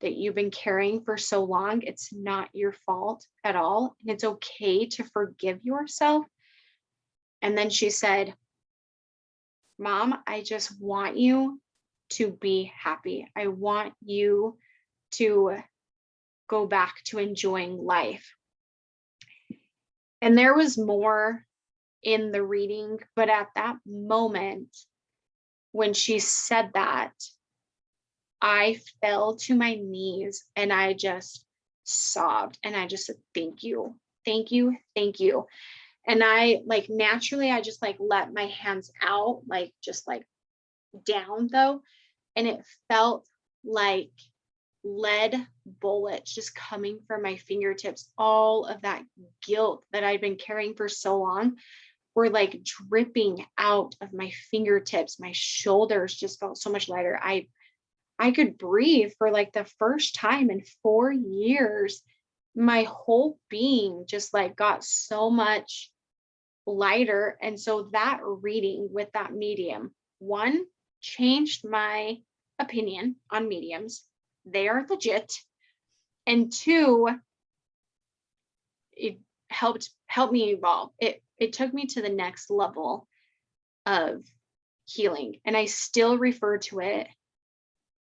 that you've been carrying for so long. It's not your fault at all. And it's okay to forgive yourself. And then she said, Mom, I just want you to be happy. I want you to go back to enjoying life. And there was more in the reading, but at that moment, when she said that, I fell to my knees and I just sobbed and I just said, thank you, thank you, thank you. And I like naturally, I just like let my hands out, like just like down though. And it felt like lead bullets just coming from my fingertips. All of that guilt that I'd been carrying for so long were like dripping out of my fingertips. My shoulders just felt so much lighter. I could breathe for like the first time in 4 years. My whole being just like got so much lighter. And so that reading with that medium, one, changed my opinion on mediums. They are legit. And two, it helped me evolve. It took me to the next level of healing. And I still refer to it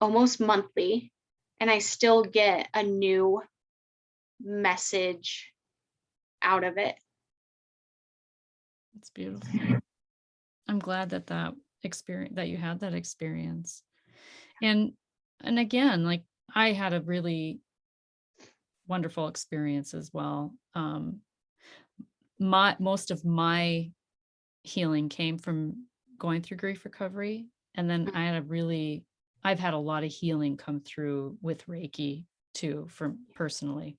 almost monthly, and I still get a new message out of it. It's beautiful. I'm glad that you had that experience. And again, like I had a really wonderful experience as well. Most of my healing came from going through grief recovery. And then I've had a lot of healing come through with Reiki too, personally.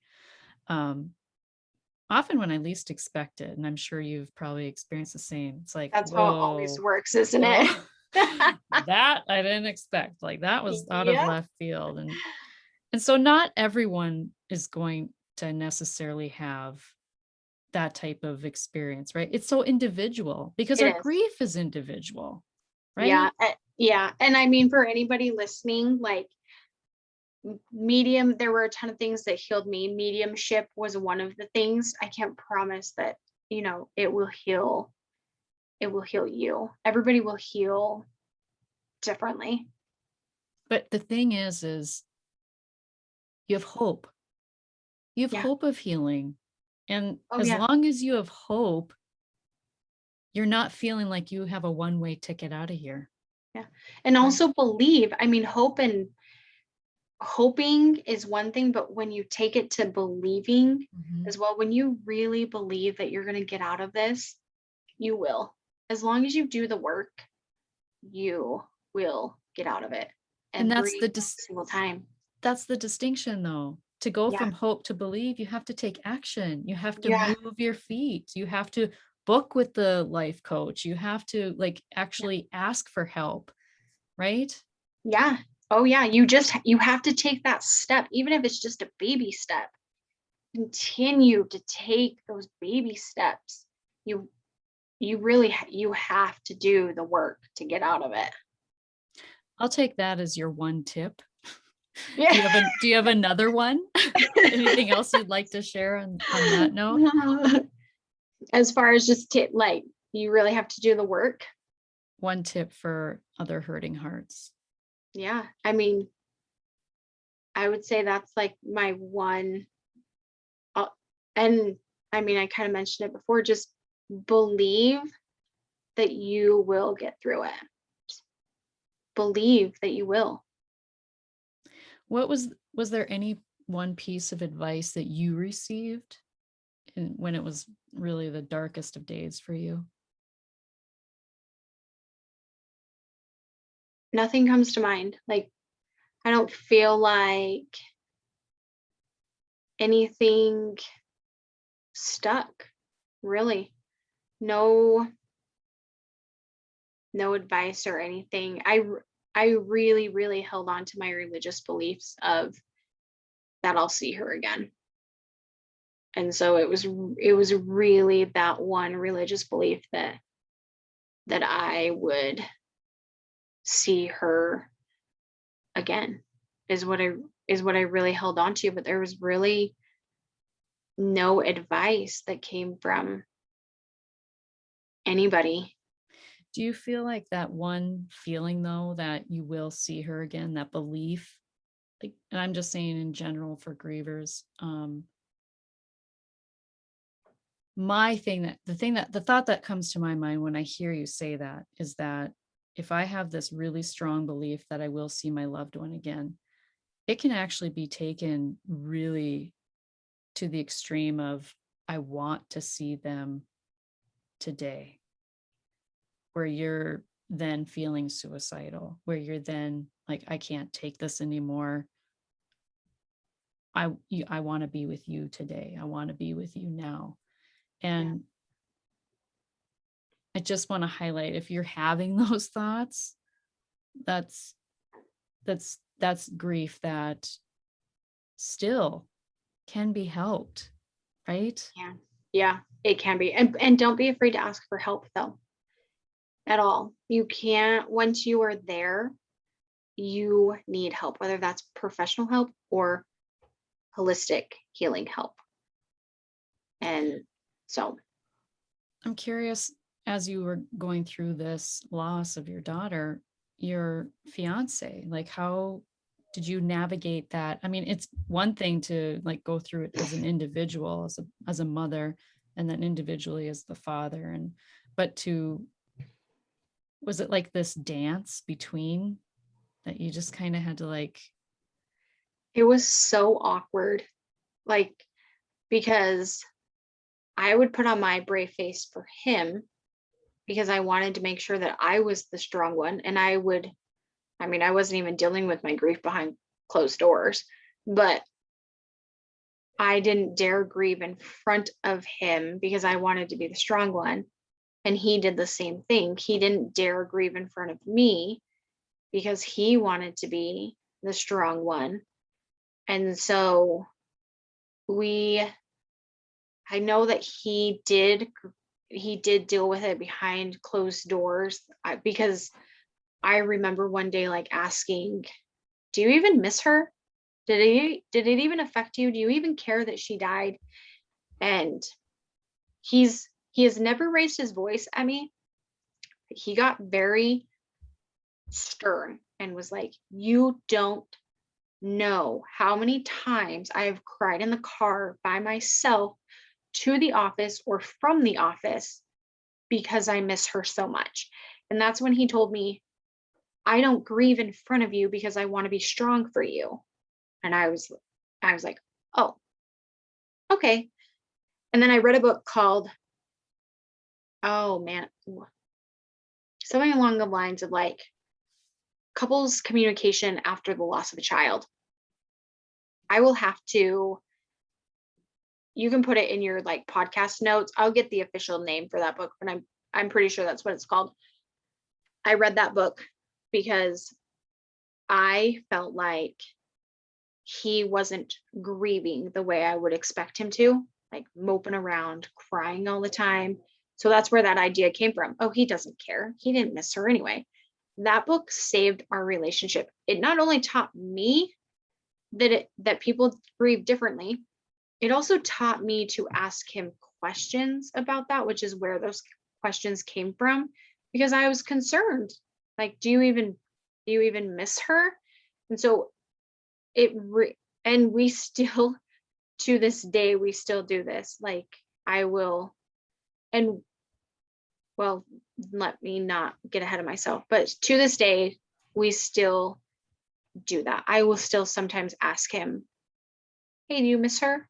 Often when I least expect it, and I'm sure you've probably experienced the same. It's like, That's how it always whoa, works, isn't whoa, it? that I didn't expect. Like that was out of Yeah, left field. And so not everyone is going to necessarily have that type of experience, right? It's so individual because it our is. grief is individual, Yeah. right? Yeah. And I mean, for anybody listening, like medium, there were a ton of things that healed me. Mediumship was one of the things. I can't promise that, it will heal. It will heal you. Everybody will heal differently. But the thing is you have hope. You have Yeah. hope of healing. And Oh, as yeah. long as you have hope, you're not feeling like you have a one-way ticket out of here. Yeah. And Right. also believe. I mean, hoping is one thing, but when you take it to believing Mhm. as well, when you really believe that you're going to get out of this, you will. As long as you do the work, you will get out of it And every single time. that's the distinction though. To go Yeah. from hope to believe, you have to take action. You have to Yeah. move your feet. You have to book with the life coach. You have to like Yeah. actually ask for help, right? Yeah. Oh, yeah. You have to take that step, even if it's just a baby step. Continue to take those baby steps. You really you have to do the work to get out of it. I'll take that as your one tip. Yeah. Do you have another one? Anything else you'd like to share on that note? As far as just like you really have to do the work. One tip for other hurting hearts. Yeah. I mean, I would say that's like my one. uh, and I mean, I kind of mentioned it before, just believe that you will get through it. Just believe that you will. Was there any one piece of advice that you received when it was really the darkest of days for you? Nothing comes to mind. Like, I don't feel like anything stuck, really. no, no advice or anything. I really, really held on to my religious beliefs of that I'll see her again. And so it was really that one religious belief that I would see her again is what I really held on to. But there was really no advice that came from anybody. Do you feel like that one feeling though that you will see her again, that belief, like, and I'm just saying in general for grievers, the thought that comes to my mind when I hear you say that is that if I have this really strong belief that I will see my loved one again, it can actually be taken really to the extreme of I want to see them today, where you're then feeling suicidal, where you're then like, I can't take this anymore. I want to be with you today. I want to be with you now. Yeah. And I just want to highlight, if you're having those thoughts, that's that's grief that still can be helped, right? Yeah. Yeah, it can be. And don't be afraid to ask for help though, at all. You can't, once you are there, you need help, whether that's professional help or holistic healing help. And so, I'm curious, as you were going through this loss of your daughter, your fiance, like how did you navigate that? I mean, it's one thing to like go through it as an individual, as a mother, and then individually as the father. And but to was it like this dance between that you just kind of had to like, it was so awkward, like, because I would put on my brave face for him because I wanted to make sure that I was the strong one. And I mean, I wasn't even dealing with my grief behind closed doors, but I didn't dare grieve in front of him because I wanted to be the strong one. And he did the same thing. He didn't dare grieve in front of me because he wanted to be the strong one. And so we, I know that he did deal with it behind closed doors, because I remember one day like asking, "Do you even miss her? Did it even affect you? Do you even care that she died?" And he has never raised his voice at me. He got very stern and was like, "You don't know how many times I have cried in the car by myself to the office or from the office because I miss her so much." And that's when he told me, "I don't grieve in front of you because I want to be strong for you." And I was like, "Oh, okay." And then I read a book called, oh man, something along the lines of like couples communication after the loss of a child. I will have to, you can put it in your like podcast notes. I'll get the official name for that book, but I'm pretty sure that's what it's called. I read that book because I felt like he wasn't grieving the way I would expect him to, like moping around, crying all the time. So that's where that idea came from. Oh, he doesn't care. He didn't miss her anyway. That book saved our relationship. It not only taught me that people grieve differently, it also taught me to ask him questions about that, which is where those questions came from, because I was concerned. Like, do you even miss her? And so and we still, to this day, we still do this. Like, I will, and well, let me not get ahead of myself, but to this day, we still do that. I will still sometimes ask him, "Hey, do you miss her?"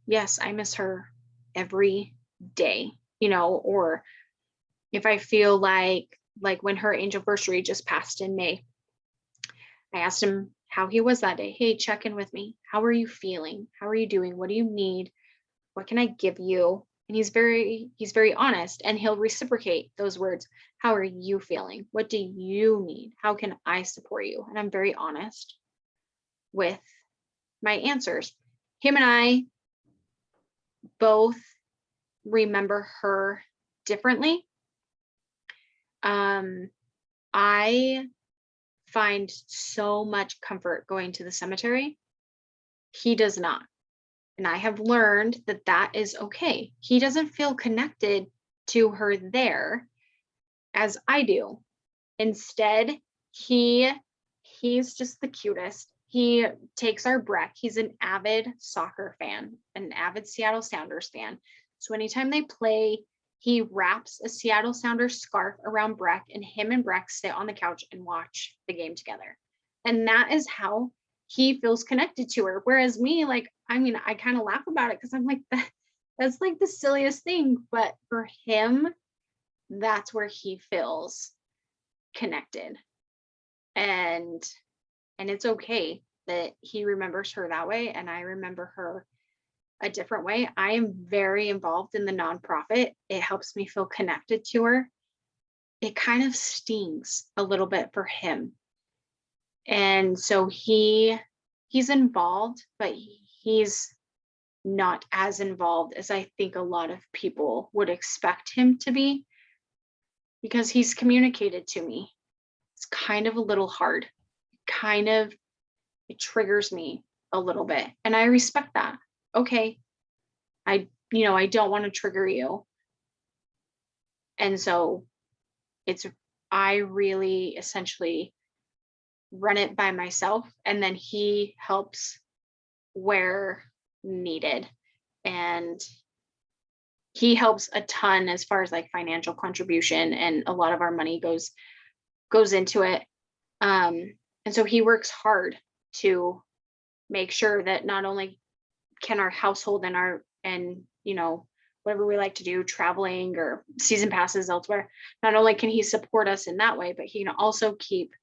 "Yes, I miss her every day." Or if I feel like when her anniversary just passed in May, I asked him how he was that day. "Hey, check in with me. How are you feeling? How are you doing? What do you need? What can I give you?" And he's very honest, and he'll reciprocate those words. How are you feeling? What do you need? How can I support you? And I'm very honest with my answers. Him and I both remember her differently. Um, I find so much comfort going to the cemetery. He does not. And I have learned that that is okay. He doesn't feel connected to her there as I do. Instead, he he's just the cutest. He takes our Breck. He's an avid soccer fan, an avid Seattle Sounders fan. So anytime they play, he wraps a Seattle Sounders scarf around Breck, and him and Breck sit on the couch and watch the game together. And that is how he feels connected to her. Whereas me, like, I mean, I kind of laugh about it because I'm like, that's like the silliest thing. But for him, that's where he feels connected. And it's okay that he remembers her that way and I remember her a different way. I am very involved in the nonprofit. It helps me feel connected to her. It kind of stings a little bit for him. And so he's involved, but he's not as involved as I think a lot of people would expect him to be, because he's communicated to me. It's kind of a little hard. Kind of it triggers me a little bit, and I respect that. Okay, I don't want to trigger you. And so it's I really essentially run it by myself, and then he helps where needed. And he helps a ton as far as like financial contribution, and a lot of our money goes into it. And so he works hard to make sure that not only can our household and whatever we like to do, traveling or season passes elsewhere, not only can he support us in that way, but he can also keep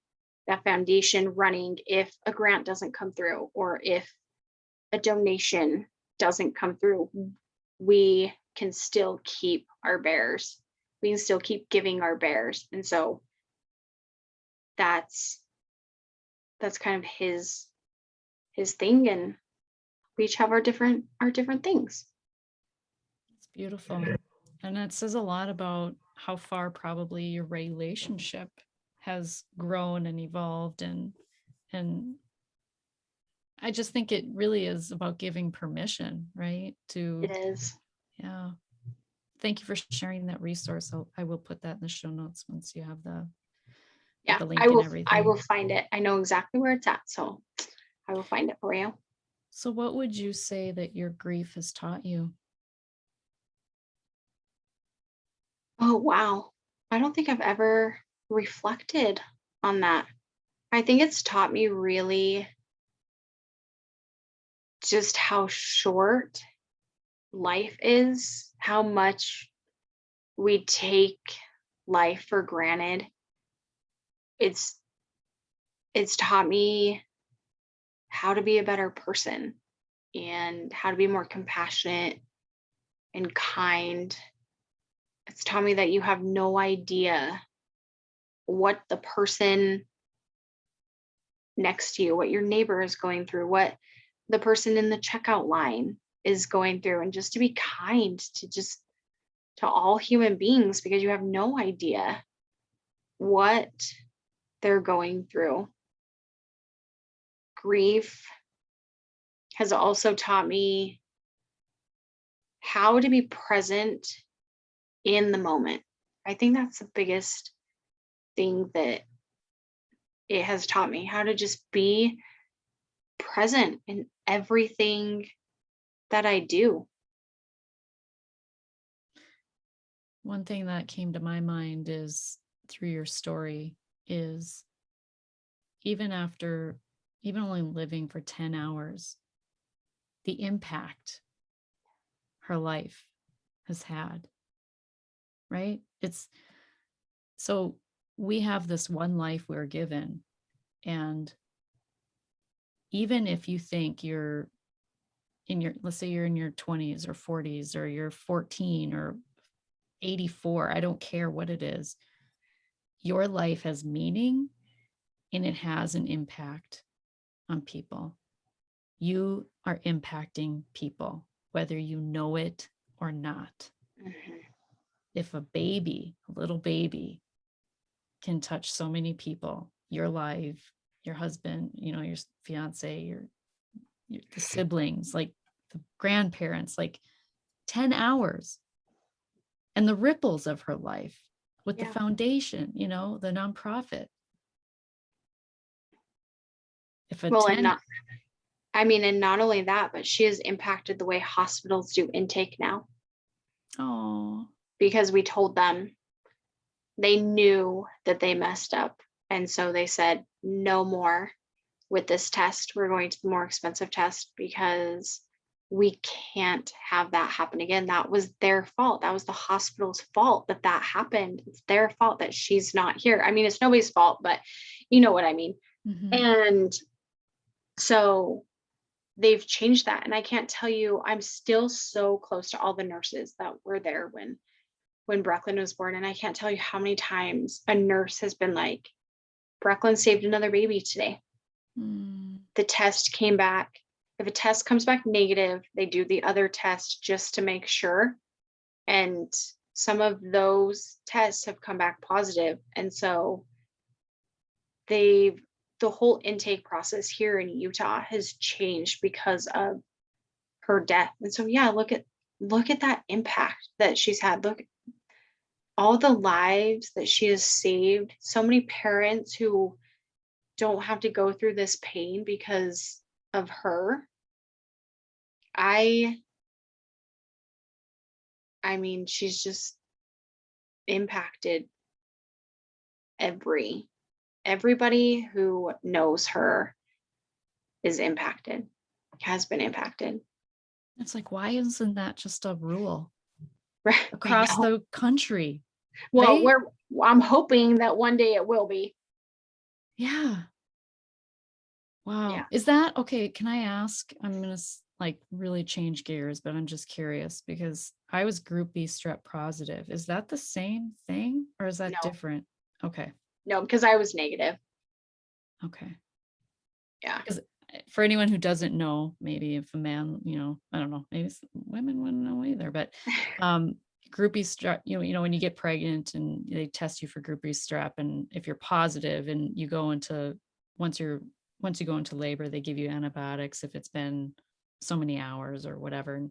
that foundation running if a grant doesn't come through, or if a donation doesn't come through. We can still keep our bears. We can still keep giving our bears. And so that's kind of his thing, and we each have our different things. It's beautiful. And it says a lot about how far probably your relationship has grown and evolved, and I just think it really is about giving permission, right? It To is. yeah. Thank you for sharing that resource. I will put that in the show notes once you have the with Yeah, the I link and will I will everything. find it. I know exactly where it's at, so I will find it for you. So what would you say that your grief has taught you? Oh, wow. I don't think I've ever reflected on that. I think it's taught me really just how short life is, how much we take life for granted. It's it's taught me how to be a better person, and how to be more compassionate and kind. It's taught me that you have no idea what the person next to you, what your neighbor is going through, what the person in the checkout line is going through, and just to be kind to all human beings, because you have no idea what they're going through. Grief has also taught me how to be present in the moment. I think that's the biggest thing that it has taught me, how to just be present in everything that I do. One thing that came to my mind is through your story is even after even only living for 10 hours, the impact her life has had, right? It's so we have this one life we're given. And even if you think you're let's say you're in your 20s or 40s, or you're 14 or 84, I don't care what it is. Your life has meaning and it has an impact on people. You are impacting people, whether you know it or not. Mhm. If a little baby can touch so many people, your life, your husband, your fiance, the siblings, like the grandparents, like 10 hours, and the ripples of her life with the Yeah. foundation, the nonprofit. If a Well, 10, and not only that, but she has impacted the way hospitals do intake now, oh, because we told them, they knew that they messed up. And so they said, no more with this test. We're going to the more expensive test because we can't have that happen again. That was their fault. That was the hospital's fault that happened. It's their fault that she's not here. I mean, it's nobody's fault, but you know what I mean. mhm. And so they've changed that. And I can't tell you, I'm still so close to all the nurses that were there when Breklyn was born. And I can't tell you how many times a nurse has been like, Breklyn saved another baby today. Mm. The test came back. If a test comes back negative, they do the other test just to make sure. And some of those tests have come back positive. And so the whole intake process here in Utah has changed because of her death. And so yeah, look at that impact that she's had. Look, all the lives that she has saved. So many parents who don't have to go through this pain because of her. I I mean, she's just impacted everybody who knows her is impacted, has been impacted. It's like, why isn't that just a rule Right. I across know. the country? Well, Right? I'm hoping that one day it will be. Yeah. Yeah. Wow. Is that okay? Can I ask? I'm going to like really change gears, but I'm just curious because I was group B strep positive. Is that the same thing or is that No, different? Okay. no, because I was negative. Okay. Yeah. Because for anyone who doesn't know, maybe if a man, I don't know, maybe women wouldn't know either, but group B strep, when you get pregnant and they test you for group B strep, and if you're positive and you go into, once you go into labor, they give you antibiotics if it's been so many hours or whatever.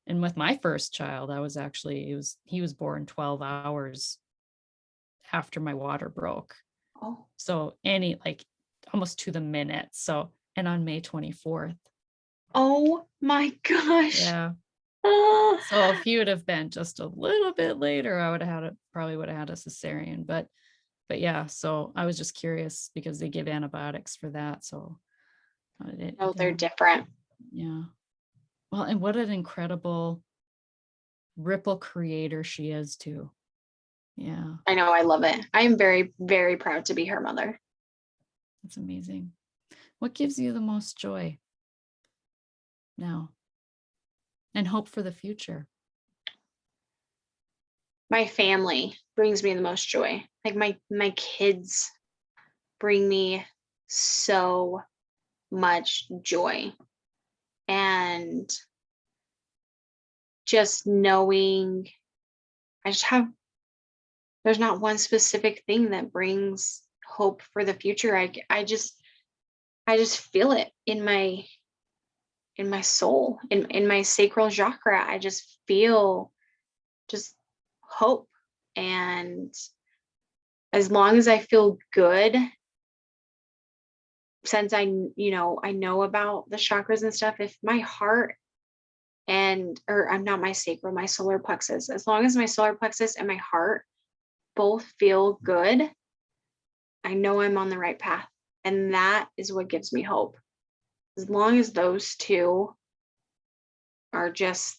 And with my first child, he was born 12 hours after my water broke. Oh, So like almost to the minute. So, and on May 24th. oh my gosh. Yeah. Ah. So if you would have been just a little bit later, I probably would have had a cesarean, but yeah, so I was just curious because they give antibiotics for that. So No, they're yeah, different. yeah. Well, and what an incredible ripple creator she is too. Yeah, I know. I love it. I am very, very proud to be her mother. that's amazing. What gives you the most joy now and hope for the future? My family brings me the most joy. Like my kids bring me so much joy. And just knowing, I just have, there's not one specific thing that brings hope for the future. I just feel it in my soul, in my sacral chakra. I just feel just hope. And as long as I feel good, since I know about the chakras and stuff, if my heart or I'm not, my sacral, my solar plexus, as long as my solar plexus and my heart both feel good, I know I'm on the right path. And that is what gives me hope. As long as those two are just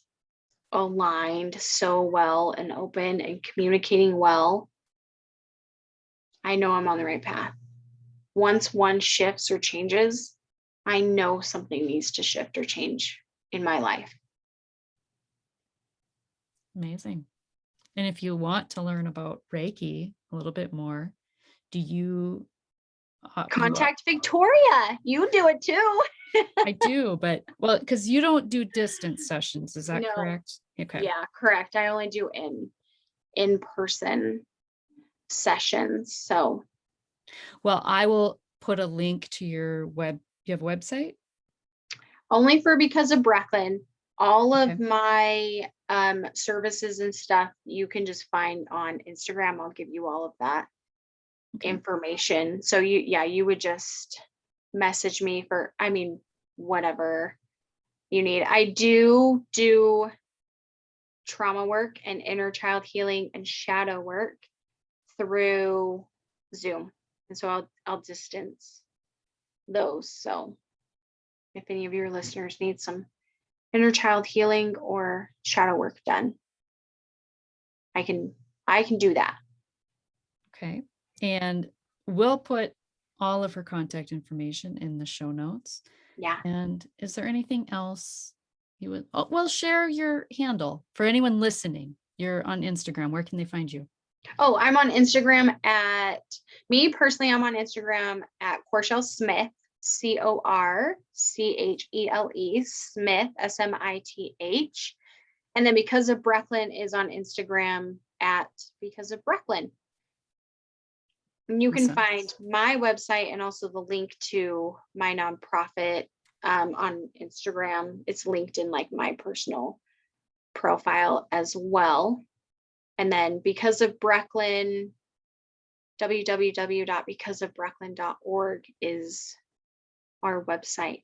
aligned so well and open and communicating well, I know I'm on the right path. Once one shifts or changes, I know something needs to shift or change. in my life. Amazing. And if you want to learn about Reiki a little bit more, do you Contact Victoria. You do it too. I do, but well, because you don't do distance sessions, is that No. correct? Okay. Yeah, correct. I only do in-person sessions. So, well, I will put a link to your you have a website? only for Because of Breklyn. All Okay. of my services and stuff you can just find on Instagram. I'll give you all of that Okay. information. So you would just message me for, whatever you need. I do trauma work and inner child healing and shadow work through Zoom. And so I'll distance those. So if any of your listeners need some inner child healing or shadow work done, I can do that. Okay. And we'll put all of her contact information in the show notes. Yeah. And is there anything else you would, well, share your handle for anyone listening. You're on Instagram. Where can they find you? Oh, I'm on Instagram me personally, I'm on Instagram at Corchele Smith, Corchele Smith, Smith. And then Because of Breklyn is on Instagram at Because of Breklyn. And you can Awesome. find my website and also the link to my nonprofit on Instagram. It's linked in like my personal profile as well. And then Because of Breklyn, www.becauseofbreklyn.org is our website.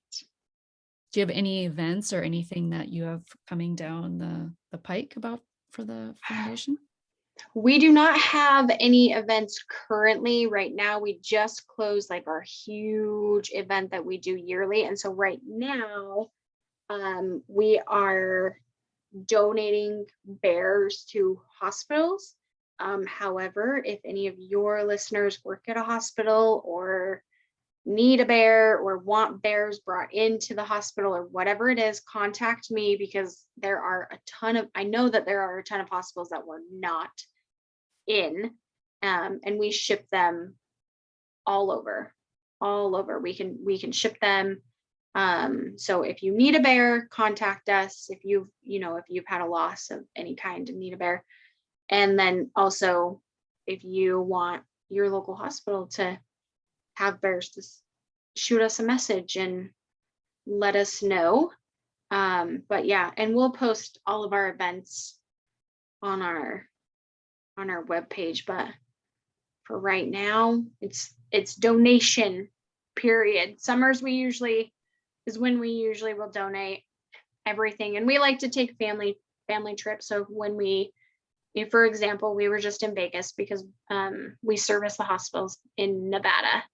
Do you have any events or anything that you have coming down the pike about for the foundation? We do not have any events currently. Right now, we just closed like our huge event that we do yearly. And so right now, we are donating bears to hospitals. However, if any of your listeners work at a hospital or need a bear or want bears brought into the hospital or whatever it is, contact me, because I know that there are a ton of hospitals that we're not in, and we ship them all over. We can ship them. So if you need a bear, contact us. If you've had a loss of any kind and need a bear. And then also, if you want your local hospital to have bears, just shoot us a message and let us know. But yeah, and we'll post all of our events on our webpage. But for right now, it's donation period. Summers is when we usually will donate everything. And we like to take family trips. So when for example, we were just in Vegas because we service the hospitals in Nevada.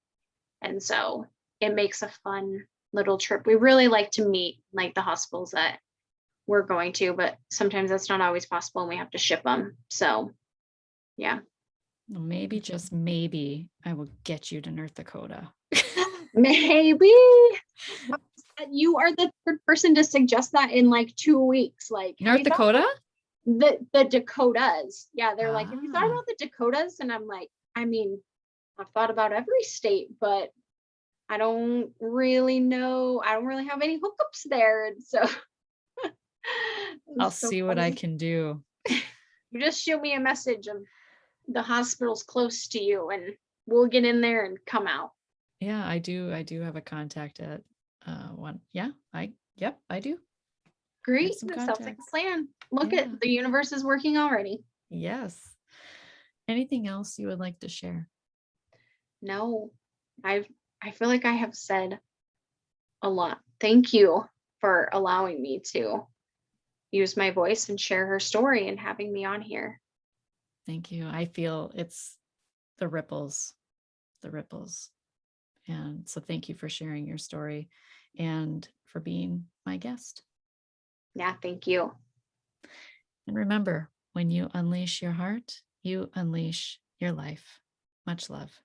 And so it makes a fun little trip. We really like to meet like the hospitals that we're going to, but sometimes that's not always possible and we have to ship them. So yeah. Well, maybe, just maybe, I will get you to North Dakota. Maybe. You are the third person to suggest that in like 2 weeks. Like, North Dakota? The Dakotas. Yeah, they're like, have you thought about the Dakotas? And I'm like, I've thought about every state, but I don't really know. I don't really have any hookups there. And so I'll see what I can do. You just shoot me a message of the hospitals close to you and we'll get in there and come out. Yeah, I do have a contact at one. Yeah, I do. Great. That sounds like a plan. Look at the universe is working already. Yes. Anything else you would like to share? No, I feel like I have said a lot. Thank you for allowing me to use my voice and share her story and having me on here. Thank you. I feel it's the ripples. And so thank you for sharing your story and for being my guest. Yeah, thank you. And remember, when you unleash your heart, you unleash your life. Much love.